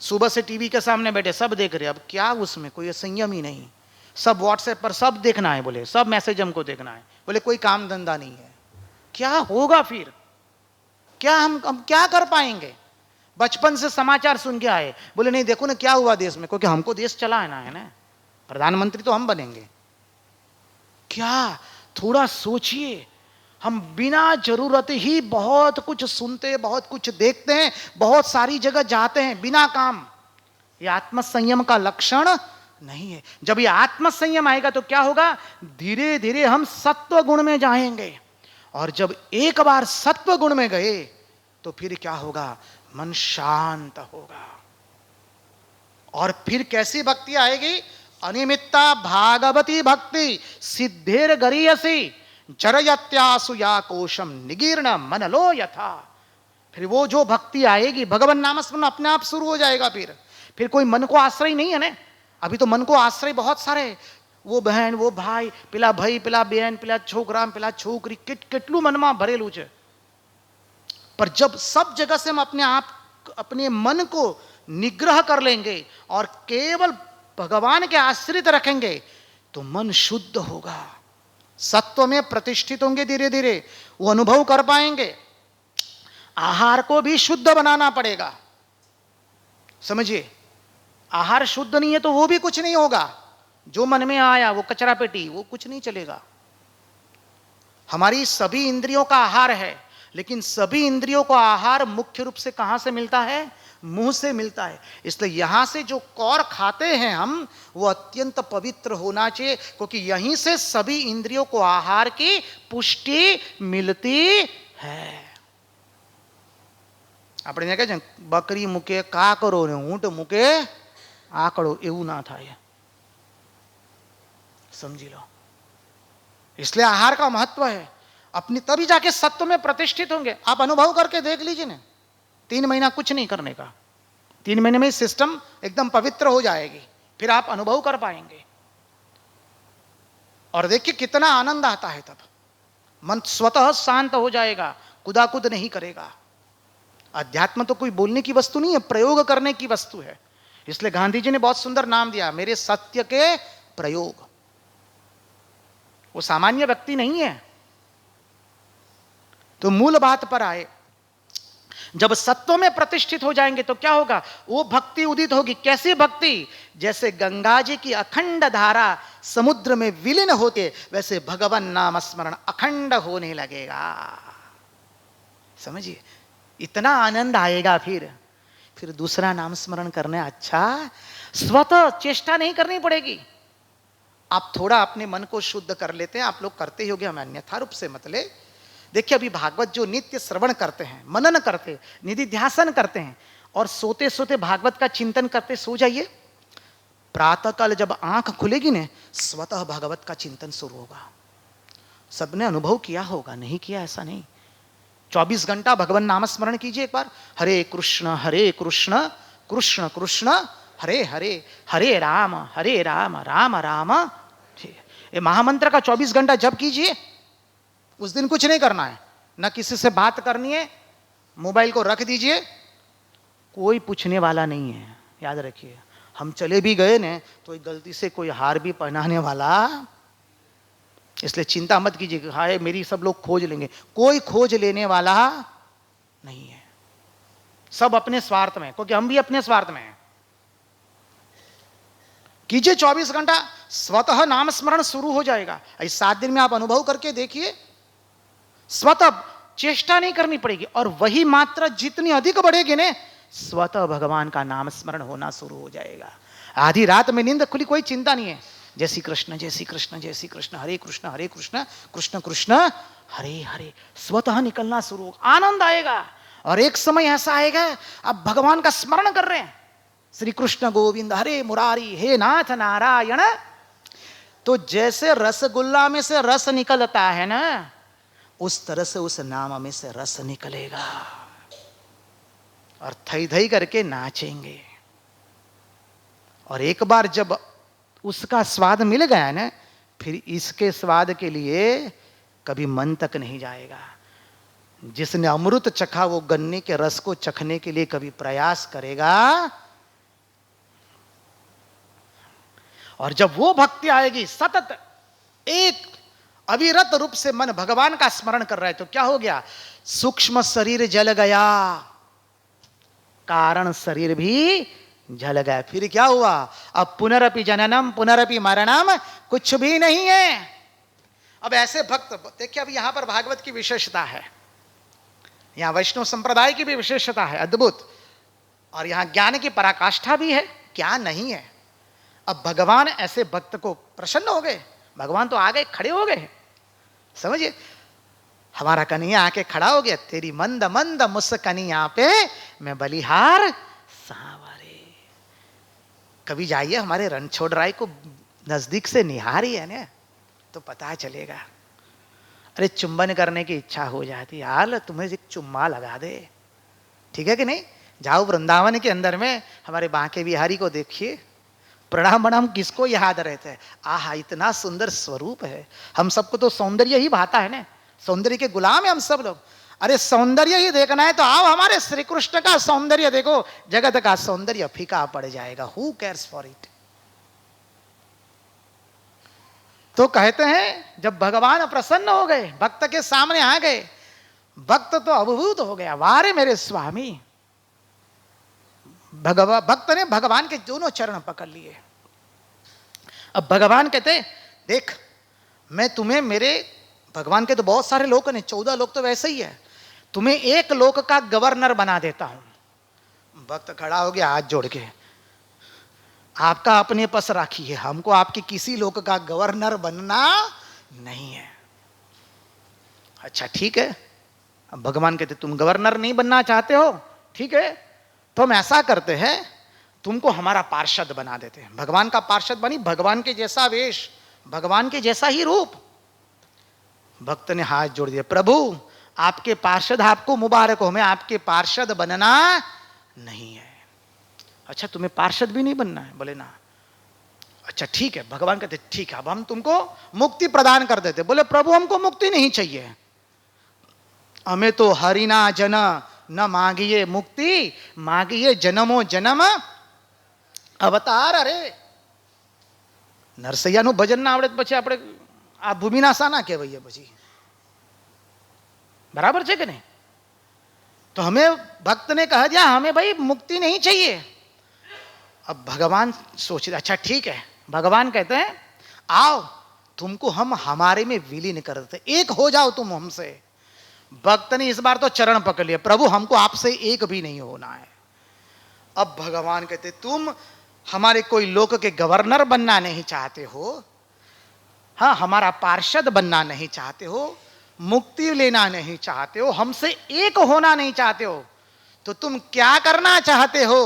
सुबह से टीवी के सामने बैठे सब देख रहे, अब क्या उसमें कोई संयम ही नहीं, सब व्हाट्सएप पर सब देखना है, बोले सब मैसेज हमको देखना है, बोले कोई काम धंधा नहीं है। क्या होगा फिर, क्या हम क्या कर पाएंगे। बचपन से समाचार सुन के आए, बोले नहीं देखो ना क्या हुआ देश में, क्योंकि हमको देश चलाना है ना, प्रधानमंत्री तो हम बनेंगे। क्या, थोड़ा सोचिए, हम बिना जरूरत ही बहुत कुछ सुनते, बहुत कुछ देखते हैं, बहुत सारी जगह जाते हैं बिना काम। ये आत्म संयम का लक्षण नहीं है। जब ये आत्म संयम आएगा तो क्या होगा, धीरे धीरे हम सत्व गुण में जाएंगे, और जब एक बार सत्व गुण में गए तो फिर क्या होगा, मन शांत होगा। और फिर कैसी भक्ति आएगी, अनिमित्ता भागवती भक्ति सिद्धेर गरीयसी जरयत्यासु या कोशम निगीर्ण मन लो यथा। फिर वो जो भक्ति आएगी, भगवान नाम स्मरण अपने आप शुरू हो जाएगा। फिर कोई मन को आश्रय नहीं है ना। अभी तो मन को आश्रय बहुत सारे, वो बहन वो भाई, पेला भाई पेला बहन, पेला छोकरा पेला छोकरी, કેટલું મનમાં ભરેલું છે। पर जब सब जगह से हम अपने मन को निग्रह कर लेंगे और केवल भगवान के आश्रित रखेंगे तो मन शुद्ध होगा, सत्व में प्रतिष्ठित होंगे, धीरे धीरे वो अनुभव कर पाएंगे। आहार को भी शुद्ध बनाना पड़ेगा, समझिए। आहार शुद्ध नहीं है तो वो भी कुछ नहीं होगा, जो मन में आया वो कचरा पेटी, वो कुछ नहीं चलेगा। हमारी सभी इंद्रियों का आहार है, लेकिन सभी इंद्रियों को आहार मुख्य रूप से कहां से मिलता है, मुंह से मिलता है। इसलिए यहां से जो कौर खाते हैं हम, वो अत्यंत पवित्र होना चाहिए, क्योंकि यहीं से सभी इंद्रियों को आहार की पुष्टि मिलती है। આપણે કહે છે બકરી મૂકે કાકરો ને ઊંટ મૂકે આકડો, એવું ના થાય, समझी लो। इसलिए आहार का महत्व है, अपनी तभी जाके सत्व में प्रतिष्ठित होंगे। आप अनुभव करके देख लीजिए ना, 3 महीना कुछ नहीं करने का, 3 महीने में सिस्टम एकदम पवित्र हो जाएगी, फिर आप अनुभव कर पाएंगे। और देखिए कितना आनंद आता है, तब मन स्वतः शांत हो जाएगा, कुदाकुद नहीं करेगा। अध्यात्म तो कोई बोलने की वस्तु नहीं है, प्रयोग करने की वस्तु है। इसलिए गांधी जी ने बहुत सुंदर नाम दिया, मेरे सत्य के प्रयोग। वो सामान्य व्यक्ति नहीं है। तो मूल बात पर आए, जब सत्व में प्रतिष्ठित हो जाएंगे तो क्या होगा, वो भक्ति उदित होगी। कैसी भक्ति, जैसे गंगा जी की अखंड धारा समुद्र में विलीन होते, वैसे भगवान नाम स्मरण अखंड होने लगेगा। समझिए, इतना आनंद आएगा। फिर दूसरा नाम स्मरण करने अच्छा स्वतः चेष्टा नहीं करनी पड़ेगी। आप थोड़ा अपने मन को शुद्ध कर लेते हैं, आप लोग करते ही होंगे, हमें अन्यथा रूप से मत ले। देखिए अभी भागवत जो नित्य श्रवण करते हैं, मनन करते, निधि ध्यासन करते हैं, और सोते सोते भागवत का चिंतन करते सो जाइए, प्रातःकाल जब आंख खुलेगी ना, स्वतः भगवत का चिंतन शुरू होगा। सबने अनुभव किया होगा, नहीं किया ऐसा नहीं। 24 घंटा भगवान नाम स्मरण कीजिए एक बार। हरे कृष्ण कृष्ण कृष्ण हरे हरे, हरे राम राम राम। ये महामंत्र का 24 घंटा जप कीजिए। उस दिन कुछ नहीं करना है, ना किसी से बात करनी है, मोबाइल को रख दीजिए, कोई पूछने वाला नहीं है। याद रखिए, हम चले भी गए ना तो गलती से कोई हार भी पहनाने वाला, इसलिए चिंता मत कीजिए हाय मेरी सब लोग खोज लेंगे, कोई खोज लेने वाला नहीं है। सब अपने स्वार्थ में, क्योंकि हम भी अपने स्वार्थ में हैं। कीजिए 24 घंटा, स्वतः नाम स्मरण शुरू हो जाएगा। इस 7 दिन में आप अनुभव करके देखिए, स्वतः चेष्टा नहीं करनी पड़ेगी, और वही मात्रा जितनी अधिक बढ़ेगी ने, स्वतः भगवान का नाम स्मरण होना शुरू हो जाएगा। आधी रात में नींद खुली, कोई चिंता नहीं है। जय श्री कृष्ण जय श्री कृष्ण जय श्री कृष्ण, हरे कृष्ण कृष्ण कृष्ण हरे हरे, स्वतः निकलना शुरू होगा। आनंद आएगा। और एक समय ऐसा आएगा अब भगवान का स्मरण कर रहे हैं, श्री कृष्ण गोविंद हरे मुरारी हे नाथ नारायण, तो जैसे रसगुल्ला में से रस निकलता है ना, उस तरह से उस नाम में से रस निकलेगा, और थई थई करके नाचेंगे। और एक बार जब उसका स्वाद मिल गया ना, फिर इसके स्वाद के लिए कभी मन तक नहीं जाएगा। जिसने अमृत चखा वो गन्ने के रस को चखने के लिए कभी प्रयास करेगा। और जब वो भक्ति आएगी, सतत एक अविरत रूप से मन भगवान का स्मरण कर रहा है, तो क्या हो गया, सूक्ष्म शरीर जल गया, कारण शरीर भी जल गया। फिर क्या हुआ, अब पुनरपि जननम पुनरपि मरणम कुछ भी नहीं है। अब ऐसे भक्त देखिए, अब यहां पर भागवत की विशेषता है, यहां वैष्णव संप्रदाय की भी विशेषता है अद्भुत, और यहां ज्ञान की पराकाष्ठा भी है, क्या नहीं है। अब भगवान ऐसे भक्त को प्रसन्न हो गए, भगवान तो आ गए, खड़े हो गए। समझिए, हमारा कन्हैया आके खड़ा हो गया, तेरी मंद मंद मुस्कनिया पे मैं बलिहार सांवरे। कभी जाइए हमारे रणछोड़ राय को नजदीक से निहारिए ना, तो पता चलेगा। अरे चुंबन करने की इच्छा हो जाती, यार तुम्हें एक चुम्मा लगा दे, ठीक है कि नहीं। जाओ वृंदावन के अंदर में हमारे बांके बिहारी को देखिए, प्रणाम प्रणाम किसको याद रहता है। आहा, इतना सुंदर स्वरूप है। हम सबको तो सौंदर्य ही भाता है ना, सौंदर्य के गुलाम है हम सब लोग। अरे सौंदर्य ही देखना है तो आओ हमारे श्री कृष्ण का सौंदर्य देखो, जगत का सौंदर्य फीका पड़ जाएगा, हु केयर्स फॉर इट। तो कहते हैं जब भगवान प्रसन्न हो गए, भक्त के सामने आ गए, भक्त तो अभिभूत हो गया, वारे मेरे स्वामी। भक्त ने भगवान के दोनों चरण पकड़ लिए। अब भगवान कहते देख, मैं तुम्हें, मेरे भगवान के तो बहुत सारे लोक हैं, 14 लोक तो वैसे ही है, तुम्हें एक लोक का गवर्नर बना देता हूं। भक्त खड़ा हो गया हाथ जोड़ के, आपका अपने पास राखिए, हमको आपके किसी लोक का गवर्नर बनना नहीं है। अच्छा ठीक है। अब भगवान कहते तुम गवर्नर नहीं बनना चाहते हो, ठीक है, तो हम ऐसा करते हैं, तुमको हमारा पार्षद बना देते हैं। भगवान का पार्षद बनी, भगवान के जैसा वेश, भगवान के जैसा ही रूप। भक्त ने हाथ जोड़ दिया, प्रभु आपके पार्षद, आपको मुबारक हो, मैं आपके पार्षद बनना नहीं है। अच्छा तुम्हें पार्षद भी नहीं बनना है, बोले ना। अच्छा ठीक है। भगवान कहते ठीक है, अब हम तुमको मुक्ति प्रदान कर देते। बोले प्रभु हमको मुक्ति नहीं चाहिए, हमें तो हरिना जन न मांगिए मुक्ति, मांगिए जन्मो जन्म अवतार। अरे नरसैया નું ભજન ના આવડે પછી આપણે આ ભૂમિના સાના કહેવાય પછી, बराबर है कि नहीं। तो हमें भक्त ने कह दिया हमें भाई मुक्ति नहीं चाहिए। अब भगवान सोच रहे अच्छा ठीक है। भगवान कहते हैं आओ तुमको हम हमारे में विलीन कर देते, एक हो जाओ तुम हमसे। भक्त ने इस बार तो चरण पकड़ लिया, प्रभु हमको आपसे एक भी नहीं होना है। अब भगवान कहते तुम हमारे कोई लोक के गवर्नर बनना नहीं चाहते हो, हाँ हमारा पार्षद बनना नहीं चाहते हो, मुक्ति लेना नहीं चाहते हो, हमसे एक होना नहीं चाहते हो, तो तुम क्या करना चाहते हो?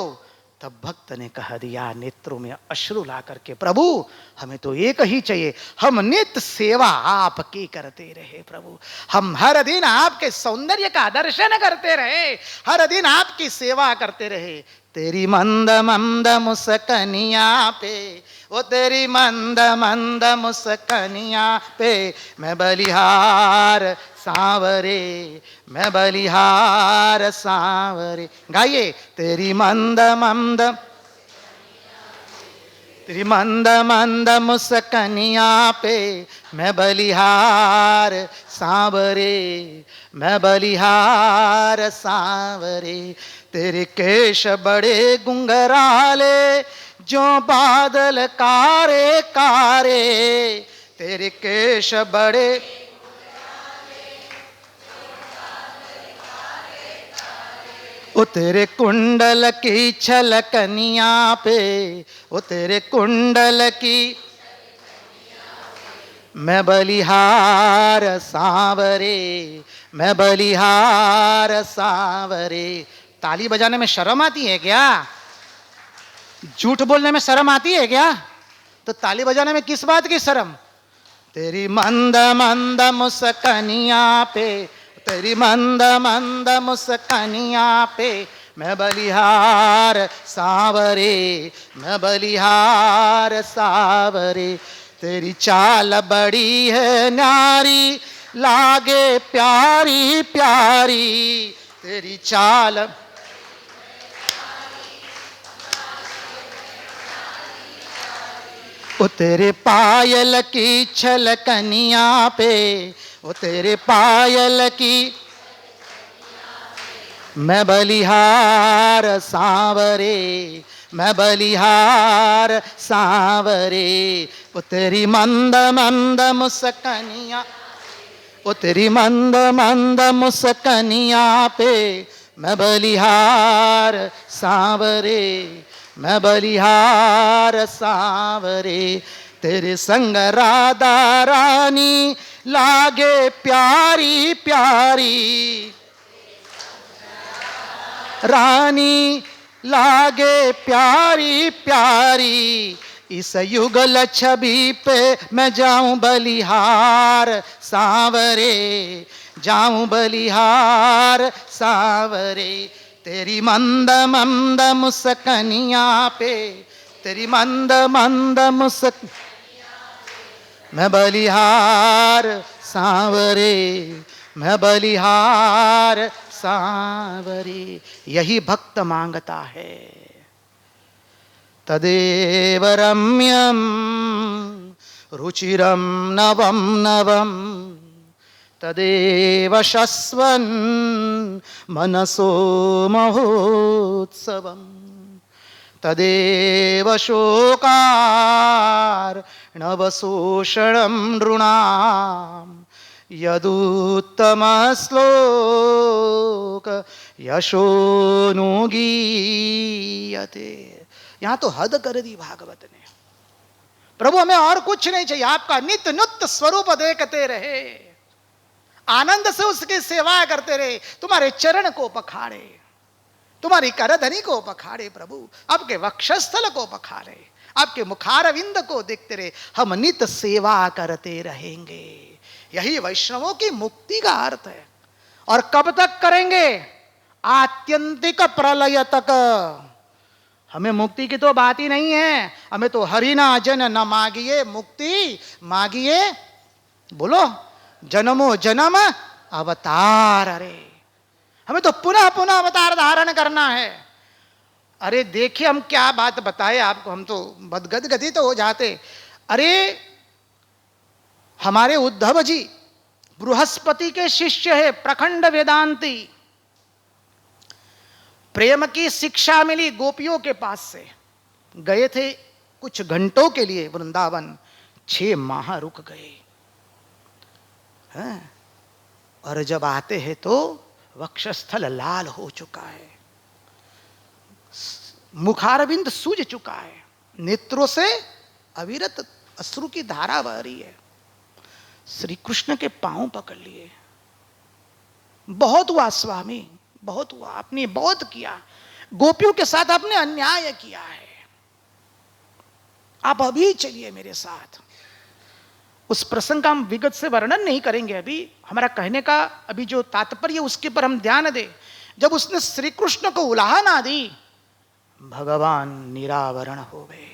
तब भक्त ने कह दिया नेत्रों में अश्रु ला करके, प्रभु हमें तो एक ही चाहिए, हम नित्य सेवा आपकी करते रहे प्रभु, हम हर दिन आपके सौंदर्य का दर्शन करते रहे, हर दिन आपकी सेवा करते रहे। तेरी मंद मंद मुस्कनिया पे, वो तेरी मंद मंद मुस्कनिया पे मैं बलिहार सांवरे, मैं बलिहार सांवरे। गाइए, तेरी मंद मंद, तेरी मंद मंद मुस्कनिया पे मैं बलिहार सांवरे, मैं बलिहार सांवरे। तेरे केश बड़े गुंगराले जो बादल कारे कारे, तेरे केश बड़े, ओ तेरे कुंडल की छलकनिया पे, ओ तेरे कुंडल की मैं बलिहार सांवरे, मैं बलिहार सांवरे। ताली बजाने में शर्म आती है क्या? झूठ बोलने में शर्म आती है क्या? तो ताली बजाने में किस बात की शर्म? तेरी मंद मंद मुस्कनिया पे, तेरी मंद मंद मुस्कनिया पे मैं बलिहार सांवरे, मैं बलिहार सांवरे। तेरी चाल बड़ी है न्यारी, लागे प्यारी प्यारी, तेरी चाल, ओ तेरे पायल की छलकनिया पे, ओ तेरे पायल की मैं बलिहार सांवरे, मैं बलिहार सांवरे। ओ तेरी मंद मंद मुस्कनिया, ओ तेरी मंद मंद मुस्कनिया पे मैं बलिहार सांवरे, मैं बलिहार सांवरे। तेरे संग राधा रानी लागे प्यारी प्यारी, रानी लागे प्यारी प्यारी। इस युगल छवि पे मैं जाऊं बलिहार सांवरे, जाऊं बलिहार सांवरे। तेरी मंद मंद मुस्कनिया पे, तेरी मंद मंद मुस्क, मैं बलिहार सांवरे, मैं बलिहार सांवरे। यही भक्त मांगता है। तदेव रम्यम रुचिरम नवम नवम, तदेव शस्वन् मनसो महोत्सवम्, तदेव शोकार्णवशोषणं नृणाम् यदुत्तम श्लोक यशोनुगीयते। यहाँ तो हद कर दी भागवत ने। प्रभु हमें और कुछ नहीं चाहिए, आपका नित्य नित्य स्वरूप देखते रहे, आनंद से उसकी सेवा करते रहे, तुम्हारे चरण को पखाड़े, तुम्हारी करधनी को पखाड़े प्रभु, आपके वक्षस्थल को पखाड़े, आपके मुखारविंद को देखते रहे, हम नित्य सेवा करते रहेंगे। यही वैष्णवों की मुक्ति का अर्थ है। और कब तक करेंगे? आत्यंतिक प्रलय तक। हमें मुक्ति की तो बात ही नहीं है, हमें तो हरिना जन न मागिए मुक्ति, मागिए बोलो जन्मो जन्म अवतार। अरे हमें तो पुनः पुनः अवतार धारण करना है। अरे देखिए हम क्या बात बताए आपको, हम तो बदगदगदी तो हो जाते। अरे हमारे उद्धव जी बृहस्पति के शिष्य है, प्रखंड वेदांती। प्रेम की शिक्षा मिली गोपियों के पास से, गए थे कुछ घंटों के लिए वृंदावन, 6 माह रुक गए हैं? और जब आते हैं तो वक्षस्थल लाल हो चुका है, मुखारविंद सूज चुका है, नेत्रों से अविरत अश्रु की धारा बह रही है। श्री कृष्ण के पांव पकड़ लिए, बहुत हुआ स्वामी, बहुत हुआ, आपने बहुत किया, गोपियों के साथ आपने अन्याय किया है। आप अभी चलिए मेरे साथ। उस प्रसंग का हम विगत से वर्णन नहीं करेंगे, अभी हमारा कहने का अभी जो तात्पर्य उसके पर हम ध्यान दें। जब उसने श्री कृष्ण को उलाहना दी, भगवान निरावरण हो गए।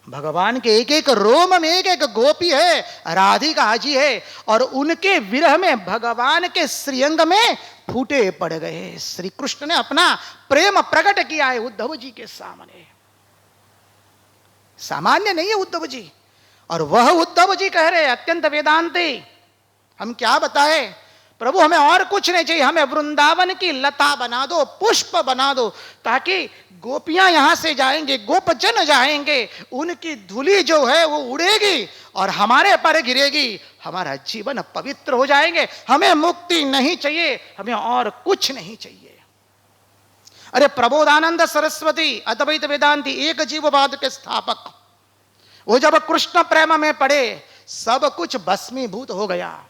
भगवान के एक एक रोम में एक एक गोपी है, राधिका जी है, और उनके विरह में भगवान के श्रीअंग में फूटे पड़ गए। श्री कृष्ण ने अपना प्रेम प्रकट किया है उद्धव जी के सामने। सामान्य नहीं है उद्धव जी, और वह उद्धव जी कह रहे अत्यंत वेदांती, हम क्या बताए प्रभु, हमें और कुछ नहीं चाहिए, हमें वृंदावन की लता बना दो, पुष्प बना दो, ताकि गोपियां यहां से जाएंगे, गोपजन जाएंगे, उनकी धूली जो है वो उड़ेगी और हमारे पर गिरेगी, हमारा जीवन पवित्र हो जाएंगे। हमें मुक्ति नहीं चाहिए, हमें और कुछ नहीं चाहिए। अरे प्रबोधानंद सरस्वती अद्वैत वेदांती एक जीववाद के स्थापक, वो जब कृष्ण प्रेम में पड़े सब कुछ भस्मीभूत हो गया।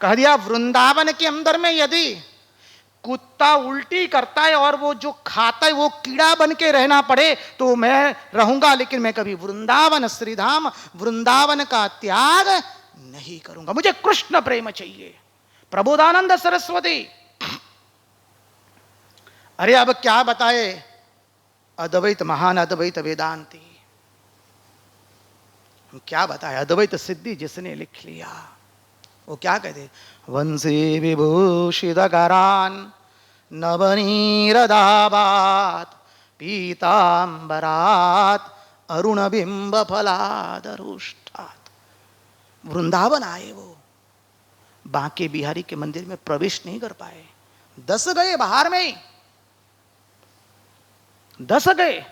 कह दिया वृंदावन के अंदर में यदि कुत्ता उल्टी करता है और वो जो खाता है वो कीड़ा बन के रहना पड़े तो मैं रहूंगा, लेकिन मैं कभी वृंदावन श्रीधाम वृंदावन का त्याग नहीं करूंगा, मुझे कृष्ण प्रेम चाहिए। प्रबोधानंद सरस्वती, अरे अब क्या बताए अद्वैत महान अद्वैत वेदांती, हम क्या बताए, अद्वैत सिद्धि जिसने लिख लिया वो क्या कहते, वंशी विभूषित करान नवनीरदाबात पीतांबरात अरुण बिंब फलादरुष्टात। वृंदावन आए वो, बांके बिहारी के मंदिर में प्रवेश नहीं कर पाए, 10 गए बाहर में, 10 गए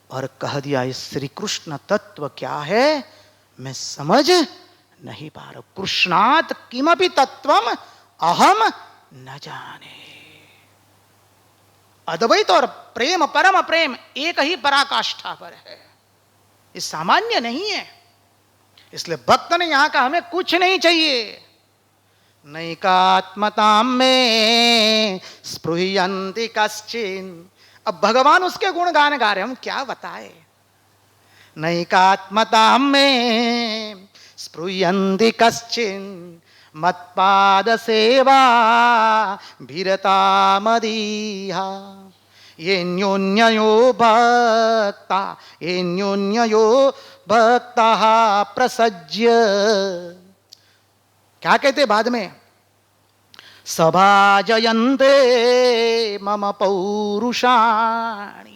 और कह दिया इस श्री कृष्ण तत्व क्या है मैं समझ नहीं पा रहा, कृष्णात किमपि तत्वम अहम न जाने। अद्वैत और प्रेम परम प्रेम एक ही पराकाष्ठा पर है, ये सामान्य नहीं है। इसलिए भक्त ने यहां का हमें कुछ नहीं चाहिए। नैकात्मतां में स्पृहयन्ति कश्चिन, अब भगवान उसके गुणगान गा रहे, हम क्या बताए। नैकात्मतां में स्पृहयन्ति कश्चिन मत्पाद सेवा भीरता मदीहा, ये न्योन्यो भक्ता ये न्योन्यो भक्ता प्रसज्य। क्या कहते बाद में, सभा जयन्ते मम पौरुषाणि।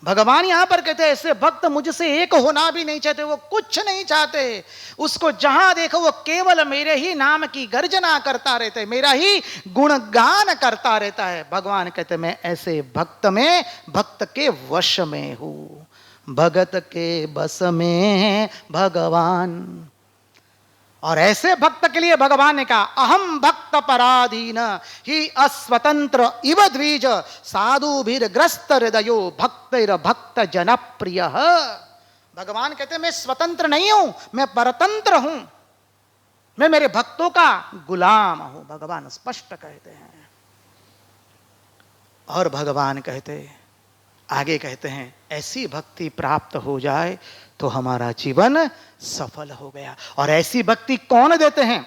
भगवान यहां पर कहते हैं ऐसे भक्त मुझसे एक होना भी नहीं चाहते, वो कुछ नहीं चाहते, उसको जहां देखो वो केवल मेरे ही नाम की गर्जना करता रहता है, मेरा ही गुणगान करता रहता है। भगवान कहते मैं ऐसे भक्त में, भक्त के वश में हूं, भगत के बस में भगवान। और ऐसे भक्त के लिए भगवान ने कहा अहम भक्त पराधीन ही अस्वतंत्र इव द्विज साधुभिर ग्रस्त हृदयो भक्तिर भक्त जनप्रिय। भगवान कहते मैं स्वतंत्र नहीं हूं, मैं परतंत्र हूं, मैं मेरे भक्तों का गुलाम हूं, भगवान स्पष्ट कहते हैं। और भगवान कहते आगे कहते हैं ऐसी भक्ति प्राप्त हो जाए तो हमारा जीवन सफल हो गया। और ऐसी भक्ति कौन देते हैं,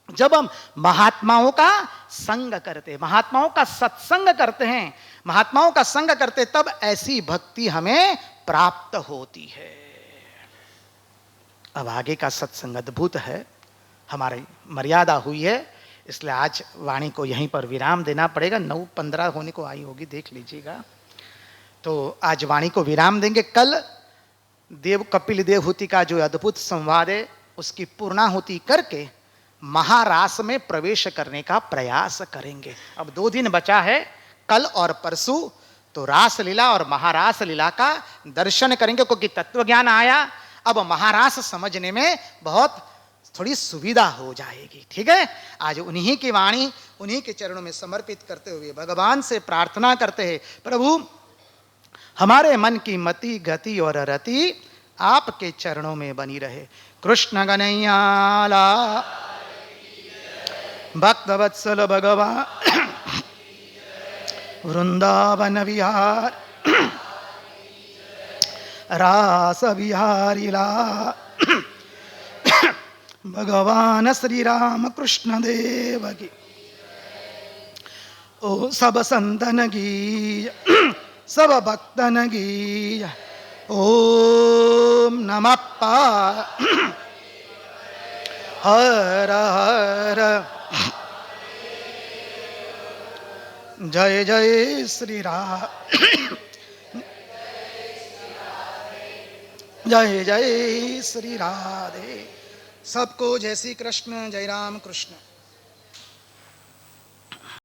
जब हम महात्माओं का संग करते, महात्माओं का सत्संग करते हैं, महात्माओं का संग करते, तब ऐसी भक्ति हमें प्राप्त होती है। अब आगे का सत्संग अद्भुत है, हमारी मर्यादा हुई है, इसलिए आज वाणी को यहीं पर विराम देना पड़ेगा। 9:15 होने को आई होगी, देख लीजिएगा। तो आज वाणी को विराम देंगे। कल देव कपिल देवहूति का जो अद्भुत संवाद है उसकी पूर्णाहुति करके महारास में प्रवेश करने का प्रयास करेंगे। अब 2 दिन बचा है, कल और परसों, तो रास लीला और महारास लीला का दर्शन करेंगे, क्योंकि तत्व ज्ञान आया, अब महारास समझने में बहुत थोड़ी सुविधा हो जाएगी। ठीक है, आज उन्हीं की वाणी उन्हीं के चरणों में समर्पित करते हुए भगवान से प्रार्थना करते हैं, प्रभु हमारे मन की मति गति और रति आपके चरणों में बनी रहे। कृष्ण कन्हैया भक्त वत्सल भगवान वृंदावन विहार रास बिहारी ला भगवान श्री राम कृष्ण देव की। ओ सब संतन की, सब भक्तन की। ओम नमः हर हर। जय जय श्री राम, जय जय श्री राधे। सबको जय श्री कृष्ण, जय राम कृष्ण।